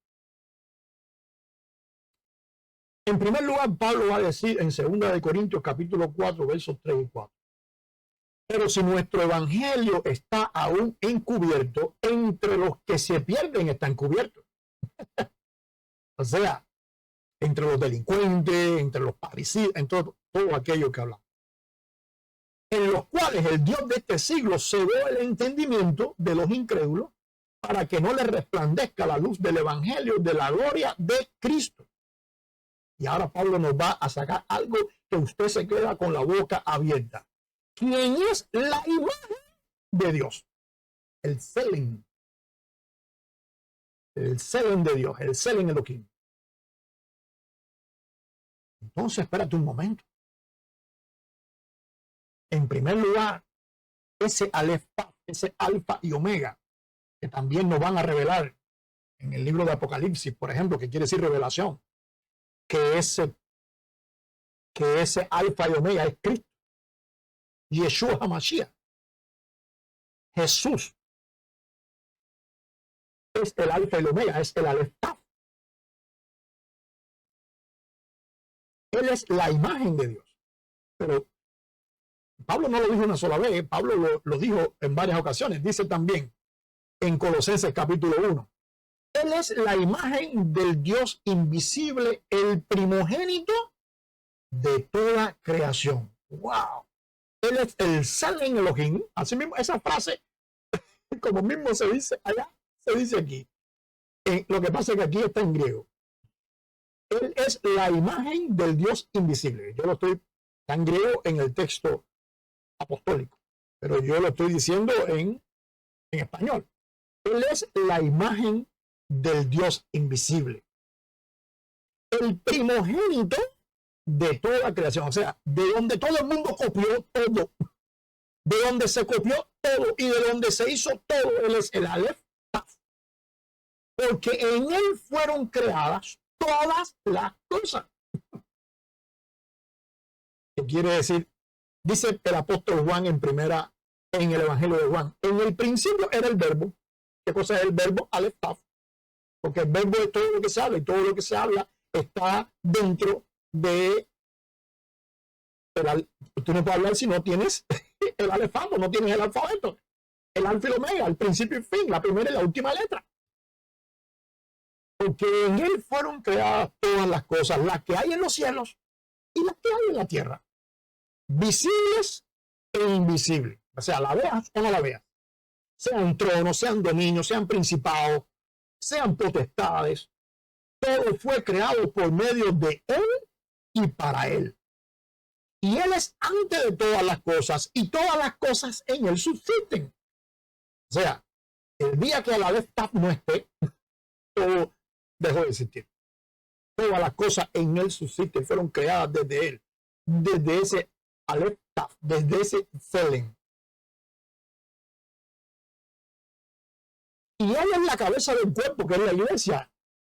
En primer lugar, Pablo va a decir en 2 Corintios capítulo 4, versos 3 y 4. Pero si nuestro evangelio está aún encubierto, entre los que se pierden está encubierto. O sea, entre los delincuentes, entre los parricidas, en todo aquello que hablamos. En los cuales el Dios de este siglo cegó el entendimiento de los incrédulos para que no les resplandezca la luz del evangelio de la gloria de Cristo. Y ahora Pablo nos va a sacar algo que usted se queda con la boca abierta. ¿Quién es la imagen de Dios? El Selen. El Selen de Dios, el Selen Elohim. Entonces, espérate un momento. En primer lugar, ese Aleph, ese Alfa y Omega, que también nos van a revelar en el libro de Apocalipsis, por ejemplo, que quiere decir revelación, que ese Alfa y Omega es Cristo. Yeshua HaMashiach. Jesús es el Alfa y el Omega, es el Aleph. Él es la imagen de Dios. Pero Pablo no lo dijo una sola vez, Pablo lo dijo en varias ocasiones. Dice también en Colosenses capítulo 1. Él es la imagen del Dios invisible, el primogénito de toda creación. ¡Wow! Él es el Selen Elohim. Así mismo, esa frase, como mismo se dice allá, se dice aquí. Lo que pasa es que aquí está en griego. Él es la imagen del Dios invisible. Yo lo estoy en griego en el texto apostólico, pero yo lo estoy diciendo en español. Él es la imagen del Dios invisible. El primogénito de toda la creación. O sea, de donde todo el mundo copió todo. De donde se copió todo y de donde se hizo todo. Él es el Aleph. Porque en él fueron creadas todas las cosas. ¿Qué quiere decir? Dice el apóstol Juan en el Evangelio de Juan. En el principio era el verbo. ¿Qué cosa es el verbo? Aleph Taf. Porque el verbo es todo lo que se habla y todo lo que se habla está dentro de tú no puedes hablar si no tienes el alefato, no tienes el alfabeto, el alfa y el omega, el principio y el fin, la primera y la última letra. Porque en él fueron creadas todas las cosas, las que hay en los cielos y las que hay en la tierra, visibles e invisibles. O sea, la veas o no la veas. Sean tronos, sean dominios, sean principados, sean potestades. Todo fue creado por medio de él y para él. Y él es antes de todas las cosas y todas las cosas en él subsisten. O sea, el día que la Aleph Taf no esté, todo dejó de existir. Todas las cosas en él subsisten, fueron creadas desde él, desde ese Aleph Taf, desde ese Selen. Y él es la cabeza del cuerpo, que es la iglesia,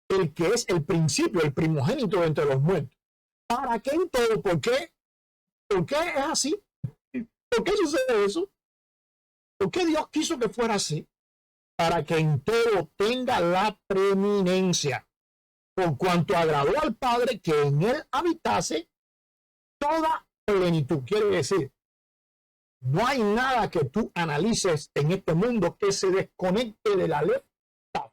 el que es el principio, el primogénito entre los muertos. ¿Para qué en todo? ¿Por qué? ¿Por qué es así? ¿Por qué sucede eso? ¿Por qué Dios quiso que fuera así? Para que en todo tenga la preeminencia, por cuanto agradó al Padre que en él habitase toda plenitud. Quiere decir, no hay nada que tú analices en este mundo que se desconecte de la Aleph Taf.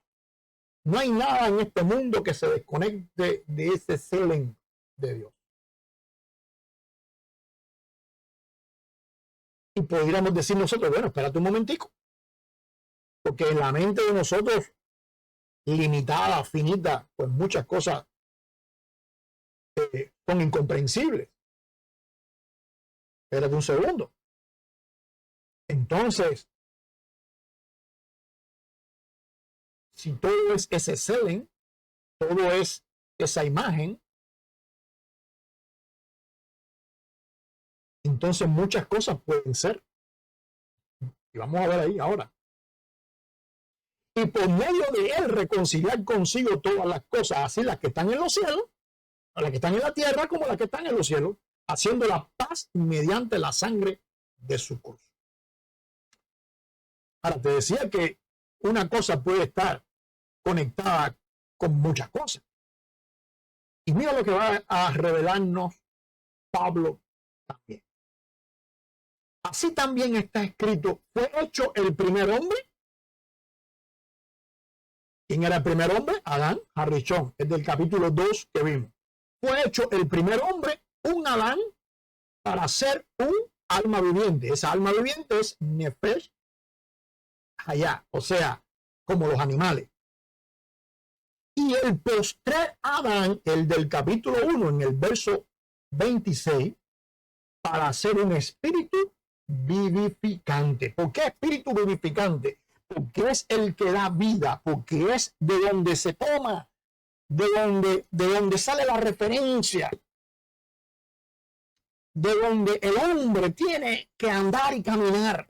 No hay nada en este mundo que se desconecte de ese Selen de Dios. Y podríamos decir nosotros, bueno, espérate un momentico, porque en la mente de nosotros, limitada, finita, pues muchas cosas son incomprensibles. Espérate un segundo. Entonces, si todo es ese selling, todo es esa imagen, entonces muchas cosas pueden ser. Y vamos a ver ahí ahora. Y por medio de él reconciliar consigo todas las cosas, así las que están en los cielos, las que están en la tierra, como las que están en los cielos, haciendo la paz mediante la sangre de su cruz. Ahora, te decía que una cosa puede estar conectada con muchas cosas. Y mira lo que va a revelarnos Pablo también. Así también está escrito, fue hecho el primer hombre. ¿Quién era el primer hombre? Adán, Harrison, es del capítulo 2 que vimos. Fue hecho el primer hombre, un Adán, para ser un alma viviente. Esa alma viviente es Nefesh Hayá, o sea, como los animales. Y el postrer Adán, el del capítulo 1, en el verso 26, para ser un espíritu vivificante. ¿Por qué espíritu vivificante? Porque es el que da vida, porque es de donde se toma, de donde sale la referencia, de donde el hombre tiene que andar y caminar.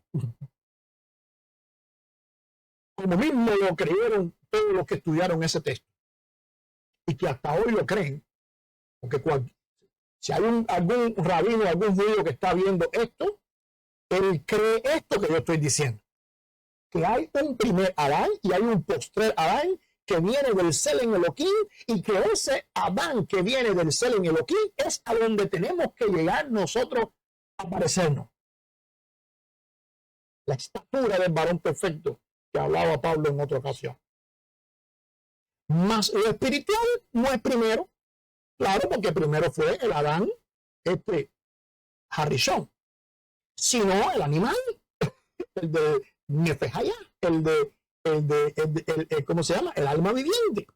Como mismo lo creyeron todos los que estudiaron ese texto y que hasta hoy lo creen, porque si hay algún rabino, algún judío que está viendo esto, él cree esto que yo estoy diciendo, que hay un primer Adán y hay un postrer Adán que viene del Selen Elohim, y que ese Adán que viene del Selen Elohim es a donde tenemos que llegar nosotros a parecernos. La estatura del varón perfecto que hablaba Pablo en otra ocasión. Más lo espiritual no es primero, claro, porque primero fue el Adán, Harrison, sino el animal, el de Nefejaya, ¿cómo se llama? El alma viviente.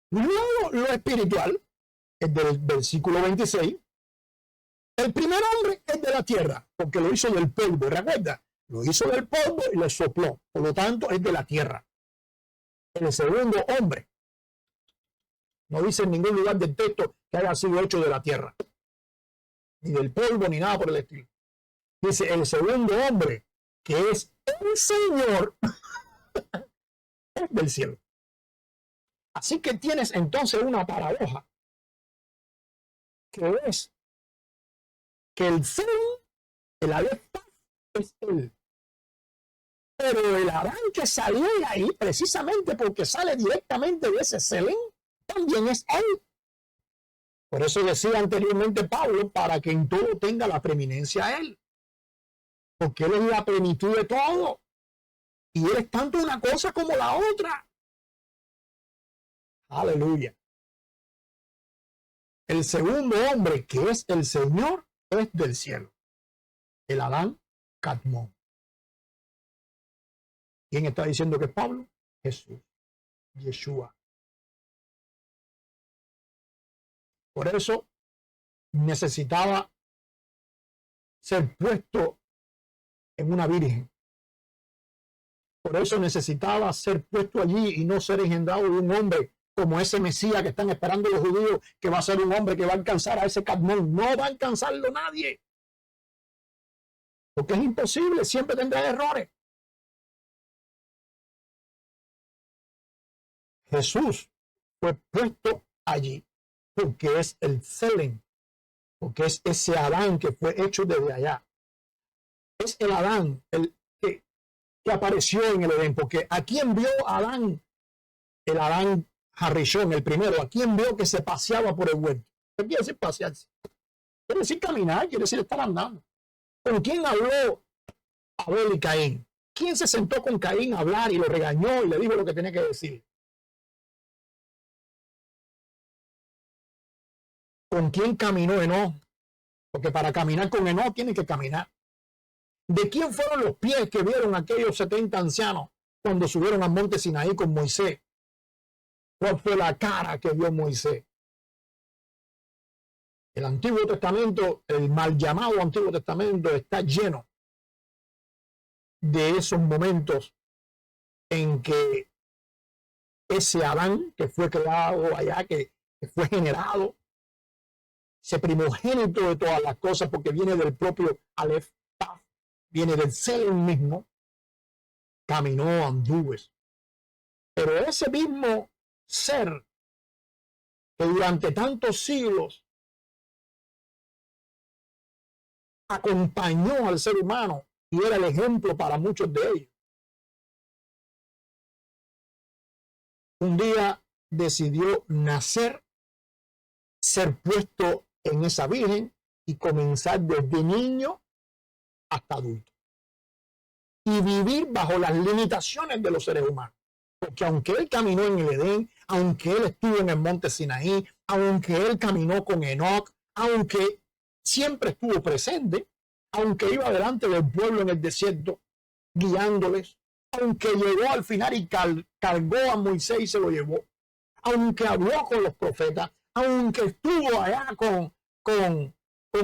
Luego lo espiritual, es del versículo 26. El primer hombre es de la tierra, porque lo hizo del polvo, ¿recuerda? Lo hizo del polvo y le sopló, por lo tanto es de la tierra. El segundo hombre, no dice en ningún lugar del texto que haya sido hecho de la tierra, ni del polvo, ni nada por el estilo. Dice el segundo hombre, que es el Señor, es del cielo. Así que tienes entonces una paradoja, que es que el Sen, el Aleph, es él. Pero el Adán que salió de ahí, precisamente porque sale directamente de ese Selén, también es él. Por eso decía anteriormente Pablo, para que en todo tenga la preeminencia a él. Porque él es la plenitud de todo. Y él es tanto una cosa como la otra. Aleluya. El segundo hombre, que es el Señor, es del cielo. El Adán Cadmón. ¿Quién está diciendo que es Pablo? Jesús. Yeshua. Por eso necesitaba ser puesto en una virgen. Por eso necesitaba ser puesto allí y no ser engendrado de un hombre como ese Mesías que están esperando los judíos, que va a ser un hombre que va a alcanzar a ese Cadmón. No va a alcanzarlo nadie. Porque es imposible, siempre tendrá errores. Jesús fue puesto allí porque es el Selén, porque es ese Adán que fue hecho desde allá. Es el Adán el que apareció en el Edén, porque ¿a quién vio Adán? El Adán Harrison, el primero, ¿a quién vio que se paseaba por el huerto? ¿Qué quiere decir pasearse? Quiere decir caminar, quiere decir estar andando. ¿Con quién habló Abel y Caín? ¿Quién se sentó con Caín a hablar y lo regañó y le dijo lo que tenía que decir? ¿Con quién caminó Enoc? Porque para caminar con Enoc tiene que caminar. ¿De quién fueron los pies que vieron aquellos 70 ancianos cuando subieron al monte Sinaí con Moisés? ¿Cuál fue la cara que vio Moisés? El Antiguo Testamento, el mal llamado Antiguo Testamento, está lleno de esos momentos en que ese Adán que fue creado allá, que fue generado, ese primogénito de todas las cosas, porque viene del propio Aleph, Taf, viene del ser mismo, caminó, anduvo. Pero ese mismo ser que durante tantos siglos acompañó al ser humano y era el ejemplo para muchos de ellos, un día decidió nacer, ser puesto en esa virgen y comenzar desde niño hasta adulto y vivir bajo las limitaciones de los seres humanos. Porque aunque él caminó en el Edén, aunque él estuvo en el monte Sinaí, aunque él caminó con Enoc, aunque siempre estuvo presente, aunque iba delante del pueblo en el desierto, guiándoles, aunque llegó al final y cargó a Moisés y se lo llevó, aunque habló con los profetas, aunque estuvo allá con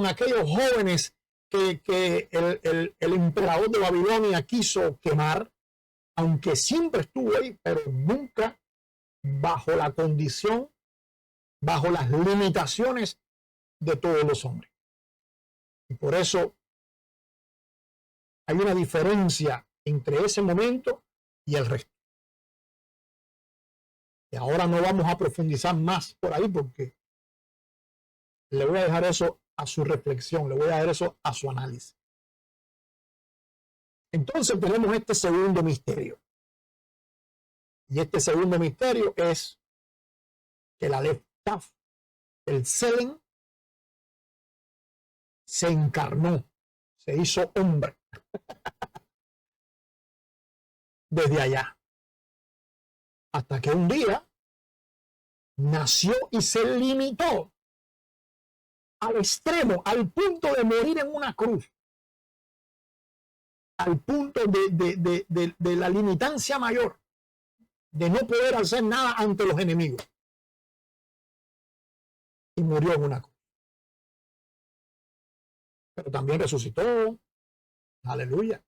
aquellos jóvenes que el emperador de Babilonia quiso quemar, aunque siempre estuvo ahí, pero nunca bajo la condición, bajo las limitaciones de todos los hombres. Y por eso hay una diferencia entre ese momento y el resto. Y ahora no vamos a profundizar más por ahí porque le voy a dejar eso a su reflexión, le voy a dejar eso a su análisis. Entonces tenemos este segundo misterio. Y este segundo misterio es que el Aleph Taf, el Selen, se encarnó, se hizo hombre desde allá. Hasta que un día nació y se limitó al extremo, al punto de morir en una cruz, al punto de la limitancia mayor, de no poder hacer nada ante los enemigos. Y murió en una cruz. Pero también resucitó, aleluya.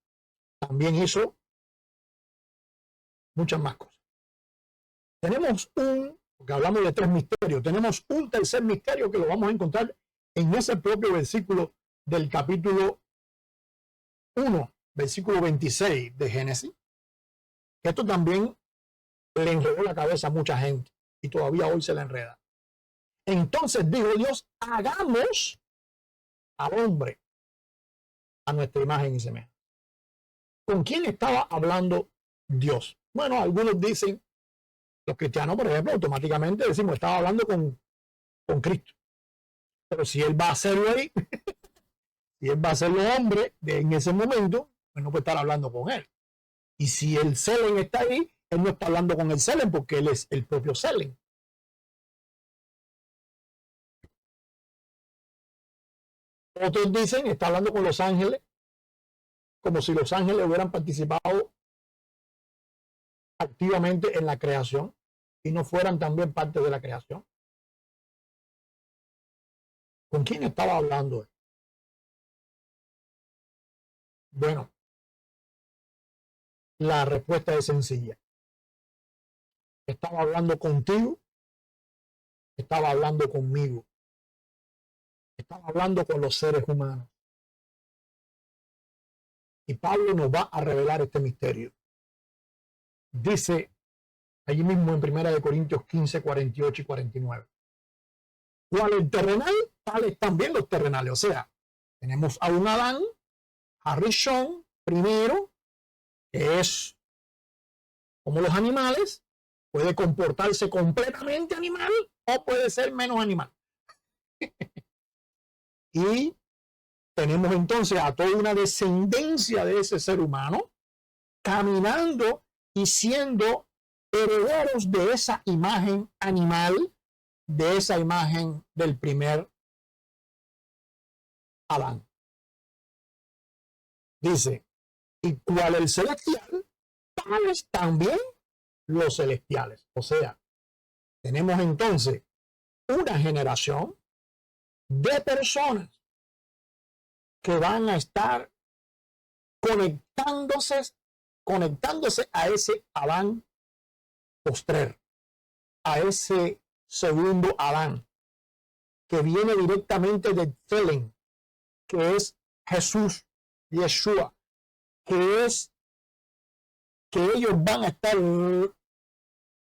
También hizo muchas más cosas. Tenemos porque hablamos de tres misterios, tenemos un tercer misterio que lo vamos a encontrar en ese propio versículo del capítulo 1, versículo 26 de Génesis. Esto también le enredó la cabeza a mucha gente y todavía hoy se le enreda. Entonces dijo Dios, hagamos al hombre a nuestra imagen y semejanza. ¿Con quién estaba hablando Dios? Bueno, algunos dicen, los cristianos, por ejemplo, automáticamente decimos, estaba hablando con Cristo. Pero si él va a hacerlo ahí, si él va a hacerlo hombre en ese momento, pues no puede estar hablando con él. Y si el Selen está ahí, él no está hablando con el Selen porque él es el propio Selen. Otros dicen, está hablando con los ángeles, como si los ángeles hubieran participado activamente en la creación y no fueran también parte de la creación. ¿Con quién estaba hablando él? Bueno, la respuesta es sencilla. Estaba hablando contigo, estaba hablando conmigo, estaba hablando con los seres humanos. Y Pablo nos va a revelar este misterio. Dice allí mismo en 1 Corintios 15, 48 y 49. ¿Cuál el terrenal? Tales también los terrenales. O sea, tenemos a un Adán, a Rishon, primero, que es como los animales, puede comportarse completamente animal o puede ser menos animal. Y tenemos entonces a toda una descendencia de ese ser humano caminando y siendo herederos de esa imagen animal, de esa imagen del primer Adán. Dice, y cual el celestial, tales también los celestiales. O sea, tenemos entonces una generación de personas que van a estar conectándose a ese Adán postrer, a ese segundo Adán, que viene directamente de Tselem, que es Jesús, Yeshua, que es que ellos van a estar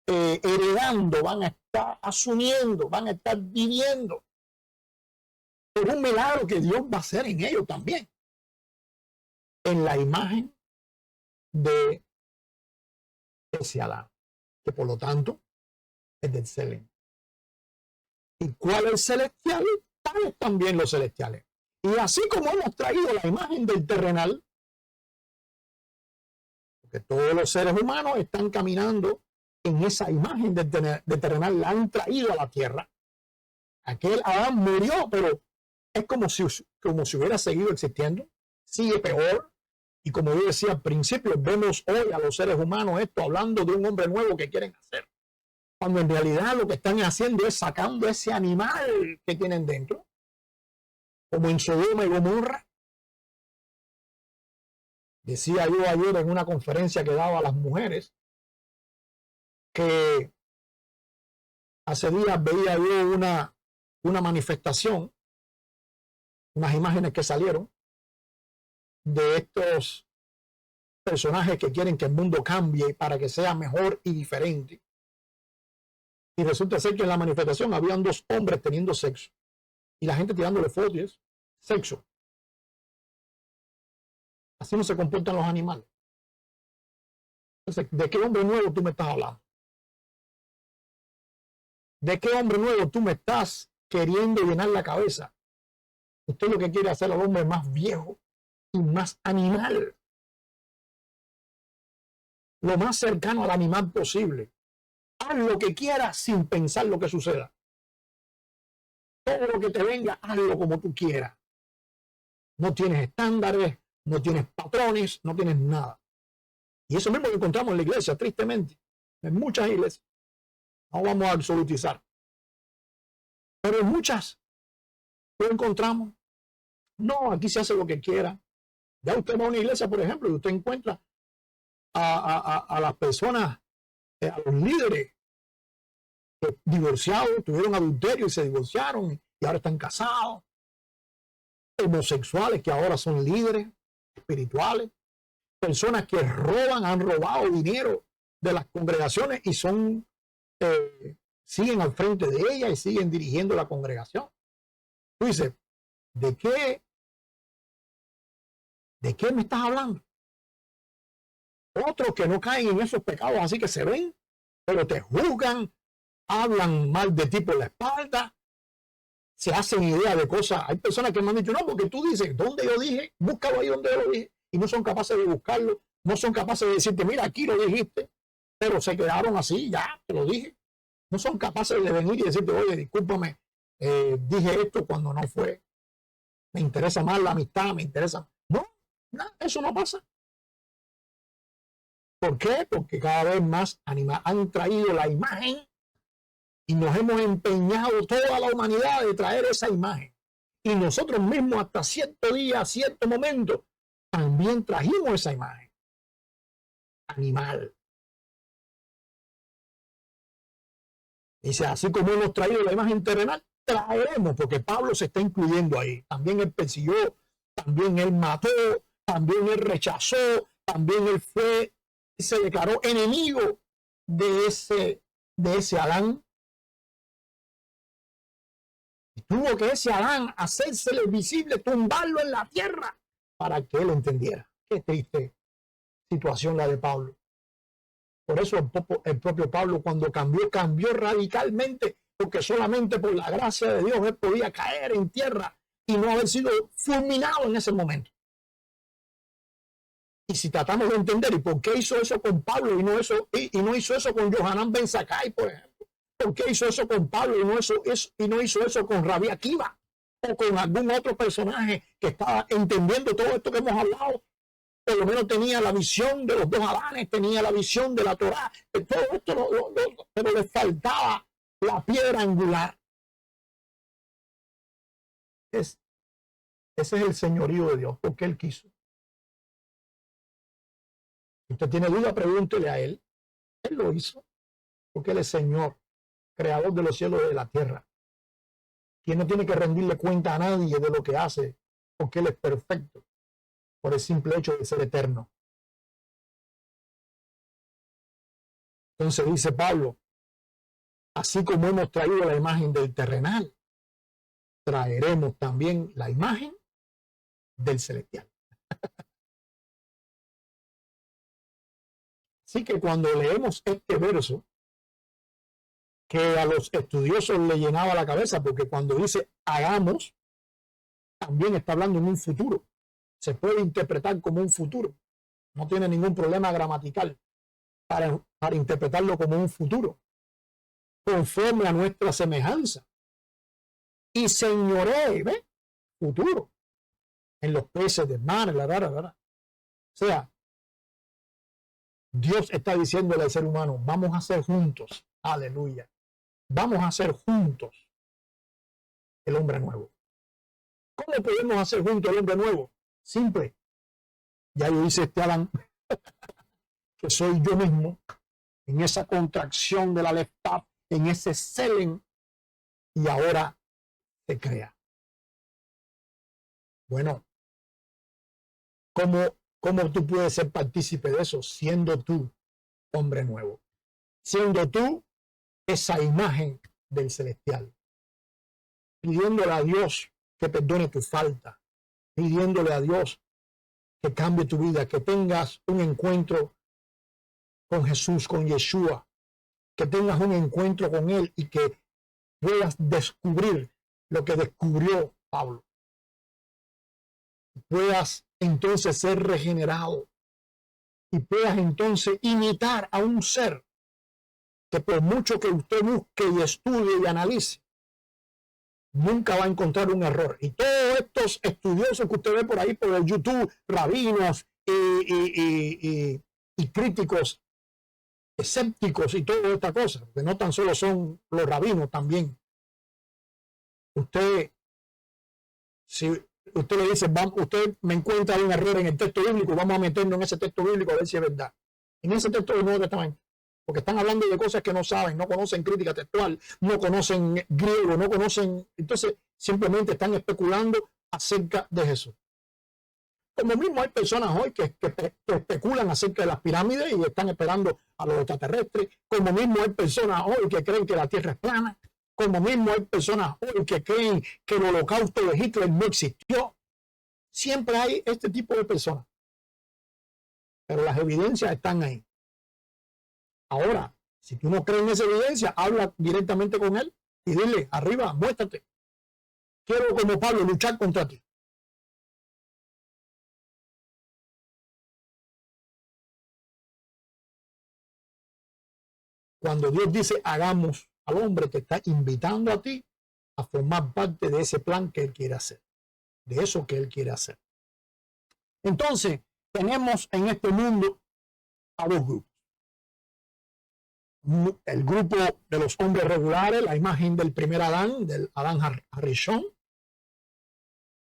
heredando, van a estar asumiendo, van a estar viviendo por un milagro que Dios va a hacer en ellos también, en la imagen de ese Adán, que por lo tanto es del Tselem. ¿Y cuál es el celestial? Tales también los celestiales. Y así como hemos traído la imagen del terrenal, porque todos los seres humanos están caminando en esa imagen de terrenal, la han traído a la tierra. Aquel Adán murió, pero es como si hubiera seguido existiendo, sigue peor. Y como yo decía al principio, vemos hoy a los seres humanos esto hablando de un hombre nuevo que quieren hacer, cuando en realidad lo que están haciendo es sacando ese animal que tienen dentro, como en Sodoma y Gomorra. Decía yo ayer en una conferencia que daba a las mujeres que hace días veía yo una manifestación, unas imágenes que salieron de estos personajes que quieren que el mundo cambie para que sea mejor y diferente. Y resulta ser que en la manifestación habían dos hombres teniendo sexo y la gente tirándole fotos, sexo. Así no se comportan los animales. Entonces, ¿de qué hombre nuevo tú me estás hablando? ¿De qué hombre nuevo tú me estás queriendo llenar la cabeza? Usted lo que quiere hacer al hombre más viejo y más animal. Lo más cercano al animal posible. Haz lo que quieras sin pensar lo que suceda. Todo lo que te venga, hazlo como tú quieras. No tienes estándares, no tienes patrones, no tienes nada. Y eso mismo lo encontramos en la iglesia, tristemente. En muchas iglesias. No vamos a absolutizar. Pero en muchas lo encontramos. No, aquí se hace lo que quiera. Ya usted va a una iglesia, por ejemplo, y usted encuentra a las personas, a los líderes divorciados, tuvieron adulterio y se divorciaron y ahora están casados. Homosexuales que ahora son líderes espirituales. Personas que roban, han robado dinero de las congregaciones y son siguen al frente de ellas y siguen dirigiendo la congregación. Tú dices, ¿de qué me estás hablando? Otros que no caen en esos pecados, así que se ven, pero te juzgan, hablan mal de ti por la espalda, se hacen idea de cosas. Hay personas que me han dicho, no, porque tú dices, ¿dónde yo dije? Búscalo ahí donde yo lo dije. Y no son capaces de buscarlo, no son capaces de decirte, mira, aquí lo dijiste, pero se quedaron así, ya, te lo dije. No son capaces de venir y decirte, oye, discúlpame, dije esto cuando no fue. Me interesa más la amistad, me interesa. No, eso no pasa. ¿Por qué? Porque cada vez más han traído la imagen y nos hemos empeñado toda la humanidad de traer esa imagen. Y nosotros mismos hasta cierto día, cierto momento, también trajimos esa imagen. Animal. Dice, así como hemos traído la imagen terrenal, traeremos, porque Pablo se está incluyendo ahí. También él persiguió, también él mató, también él rechazó, también él se declaró enemigo de ese Adán. Y tuvo que ese Adán hacérsele visible, tumbarlo en la tierra para que él entendiera. Qué triste situación la de Pablo. Por eso el propio Pablo, cuando cambió radicalmente, porque solamente por la gracia de Dios él podía caer en tierra y no haber sido fulminado en ese momento. Y si tratamos de entender, ¿y por qué hizo eso con Pablo y no hizo eso con Yohanan Ben Zakkai, por ejemplo? ¿Por qué hizo eso con Pablo y no hizo eso con Rabbi Akiva? o con algún otro personaje que estaba entendiendo todo esto que hemos hablado. Por lo menos tenía la visión de los dos Adanes, tenía la visión de la Torá, de todo esto, pero le faltaba la piedra angular. Ese es el señorío de Dios, porque Él quiso. Si usted tiene duda, pregúntele a Él. Él lo hizo, porque Él es Señor, creador de los cielos y de la tierra. Quien no tiene que rendirle cuenta a nadie de lo que hace, porque Él es perfecto, por el simple hecho de ser eterno. Entonces dice Pablo, así como hemos traído la imagen del terrenal, traeremos también la imagen del celestial. Así que cuando leemos este verso, que a los estudiosos le llenaba la cabeza, porque cuando dice hagamos, también está hablando en un futuro. Se puede interpretar como un futuro. No tiene ningún problema gramatical para interpretarlo como un futuro, conforme a nuestra semejanza. Y señoree, ¿ve? Futuro, en los peces del mar, en la rara. O sea, Dios está diciéndole al ser humano, vamos a hacer juntos, aleluya, vamos a hacer juntos el hombre nuevo. ¿Cómo podemos hacer juntos el hombre nuevo? Simple. Ya yo hice este Adán, que soy yo mismo, en esa contracción de la leftad, en ese selen, y ahora se crea. Bueno, ¿cómo tú puedes ser partícipe de eso? Siendo tú hombre nuevo. Siendo tú esa imagen del celestial. Pidiéndole a Dios que perdone tu falta. Pidiéndole a Dios que cambie tu vida. Que tengas un encuentro con Jesús, con Yeshua. Que tengas un encuentro con Él y que puedas descubrir lo que descubrió Pablo. Puedas entonces ser regenerado y puedas entonces imitar a un ser que por mucho que usted busque y estudie y analice, nunca va a encontrar un error. Y todos estos estudiosos que usted ve por ahí por el YouTube, rabinos y críticos escépticos y toda esta cosa, porque no tan solo son los rabinos también. Si usted le dice, usted me encuentra un error en el texto bíblico, vamos a meternos en ese texto bíblico a ver si es verdad. En ese texto del Nuevo Testamento. Porque están hablando de cosas que no saben, no conocen crítica textual, no conocen griego, no conocen, entonces simplemente están especulando acerca de Jesús. Como mismo hay personas hoy que especulan acerca de las pirámides y están esperando a los extraterrestres. Como mismo hay personas hoy que creen que la Tierra es plana. Como mismo hay personas hoy que creen que el holocausto de Hitler no existió. Siempre hay este tipo de personas. Pero las evidencias están ahí. Ahora, si tú no crees en esa evidencia, habla directamente con él y dile, arriba, muéstrate. Quiero, como Pablo, luchar contra ti. Cuando Dios dice hagamos al hombre, te está invitando a ti a formar parte de ese plan que Él quiere hacer, de eso que Él quiere hacer. Entonces, tenemos en este mundo a dos grupos. El grupo de los hombres regulares, la imagen del primer Adán, del Adán Harishon,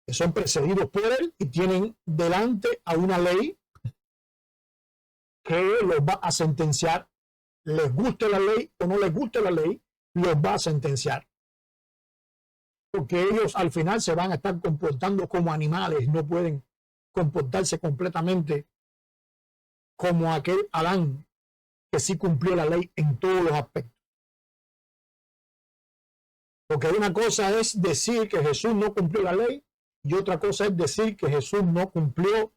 que son precedidos por él y tienen delante a una ley que los va a sentenciar, les guste la ley o no les guste la ley, los va a sentenciar. Porque ellos al final se van a estar comportando como animales, no pueden comportarse completamente como aquel Adán que sí cumplió la ley en todos los aspectos. Porque una cosa es decir que Jesús no cumplió la ley y otra cosa es decir que Jesús no cumplió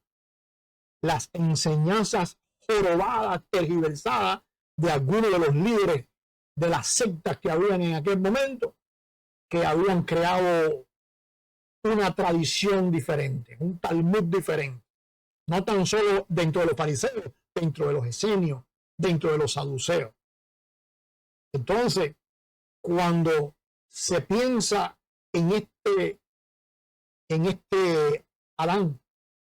las enseñanzas jorobadas, tergiversadas de algunos de los líderes de las sectas que habían en aquel momento, que habían creado una tradición diferente, un Talmud diferente. No tan solo dentro de los fariseos, dentro de los esenios, dentro de los saduceos. Entonces, cuando se piensa en este en este Adán,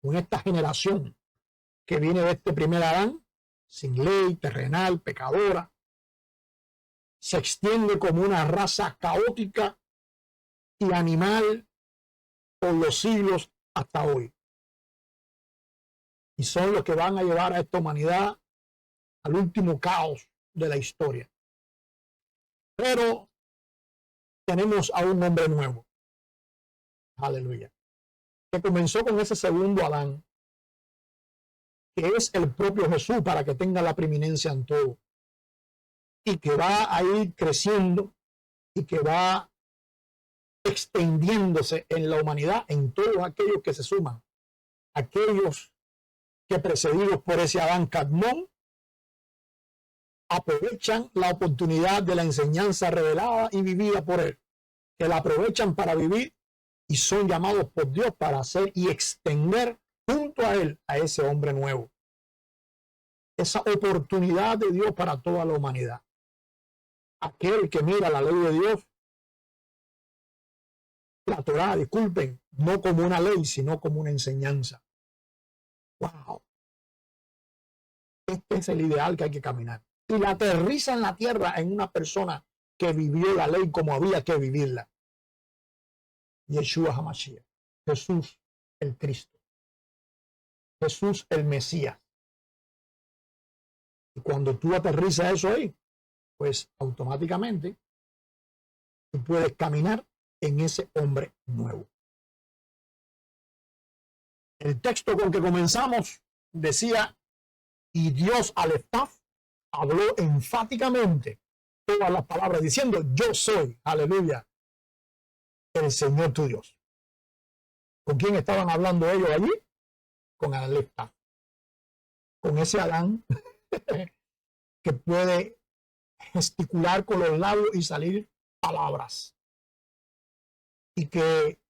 en esta generación que viene de este primer Adán, sin ley, terrenal, pecadora, se extiende como una raza caótica y animal por los siglos hasta hoy. Y son los que van a llevar a esta humanidad al último caos de la historia. Pero tenemos a un hombre nuevo. Aleluya. Que comenzó con ese segundo Adán, que es el propio Jesús, para que tenga la preeminencia en todo. Y que va a ir creciendo y que va extendiéndose en la humanidad, en todos aquellos que se suman, aquellos que precedidos por ese Adán Cadmón aprovechan la oportunidad de la enseñanza revelada y vivida por él, que la aprovechan para vivir y son llamados por Dios para hacer y extender junto a él a ese hombre nuevo. Esa oportunidad de Dios para toda la humanidad. Aquel que mira la ley de Dios, la Torá, disculpen, no como una ley, sino como una enseñanza. ¡Wow! Este es el ideal que hay que caminar. Y la aterriza en la tierra en una persona que vivió la ley como había que vivirla. Yeshua HaMashiach, Jesús el Cristo, Jesús el Mesías. Y cuando tú aterrizas eso ahí, pues automáticamente tú puedes caminar en ese hombre nuevo. El texto con que comenzamos decía, y Dios al Eftaf habló enfáticamente todas las palabras diciendo, yo soy, aleluya, el Señor tu Dios. ¿Con quién estaban hablando ellos allí? Con el Eftaf, con ese Adán que puede gesticular con los labios y salir palabras y que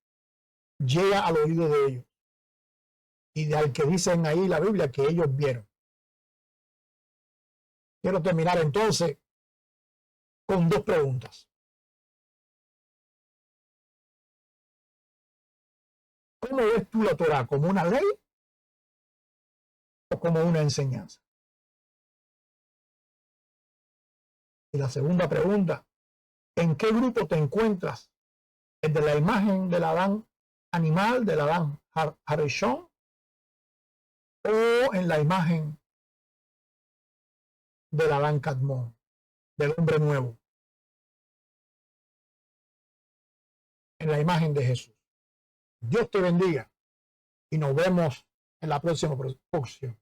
llega al oído de ellos y de al que dicen ahí la Biblia que ellos vieron. Quiero terminar entonces con dos preguntas. ¿Cómo ves tú la Torá? ¿Como una ley o como una enseñanza? Y la segunda pregunta, ¿en qué grupo te encuentras? ¿El de la imagen del Adán animal, del Adán Harishon, o en la imagen del Adán Cadmón, del hombre nuevo, en la imagen de Jesús? Dios te bendiga y nos vemos en la próxima porción.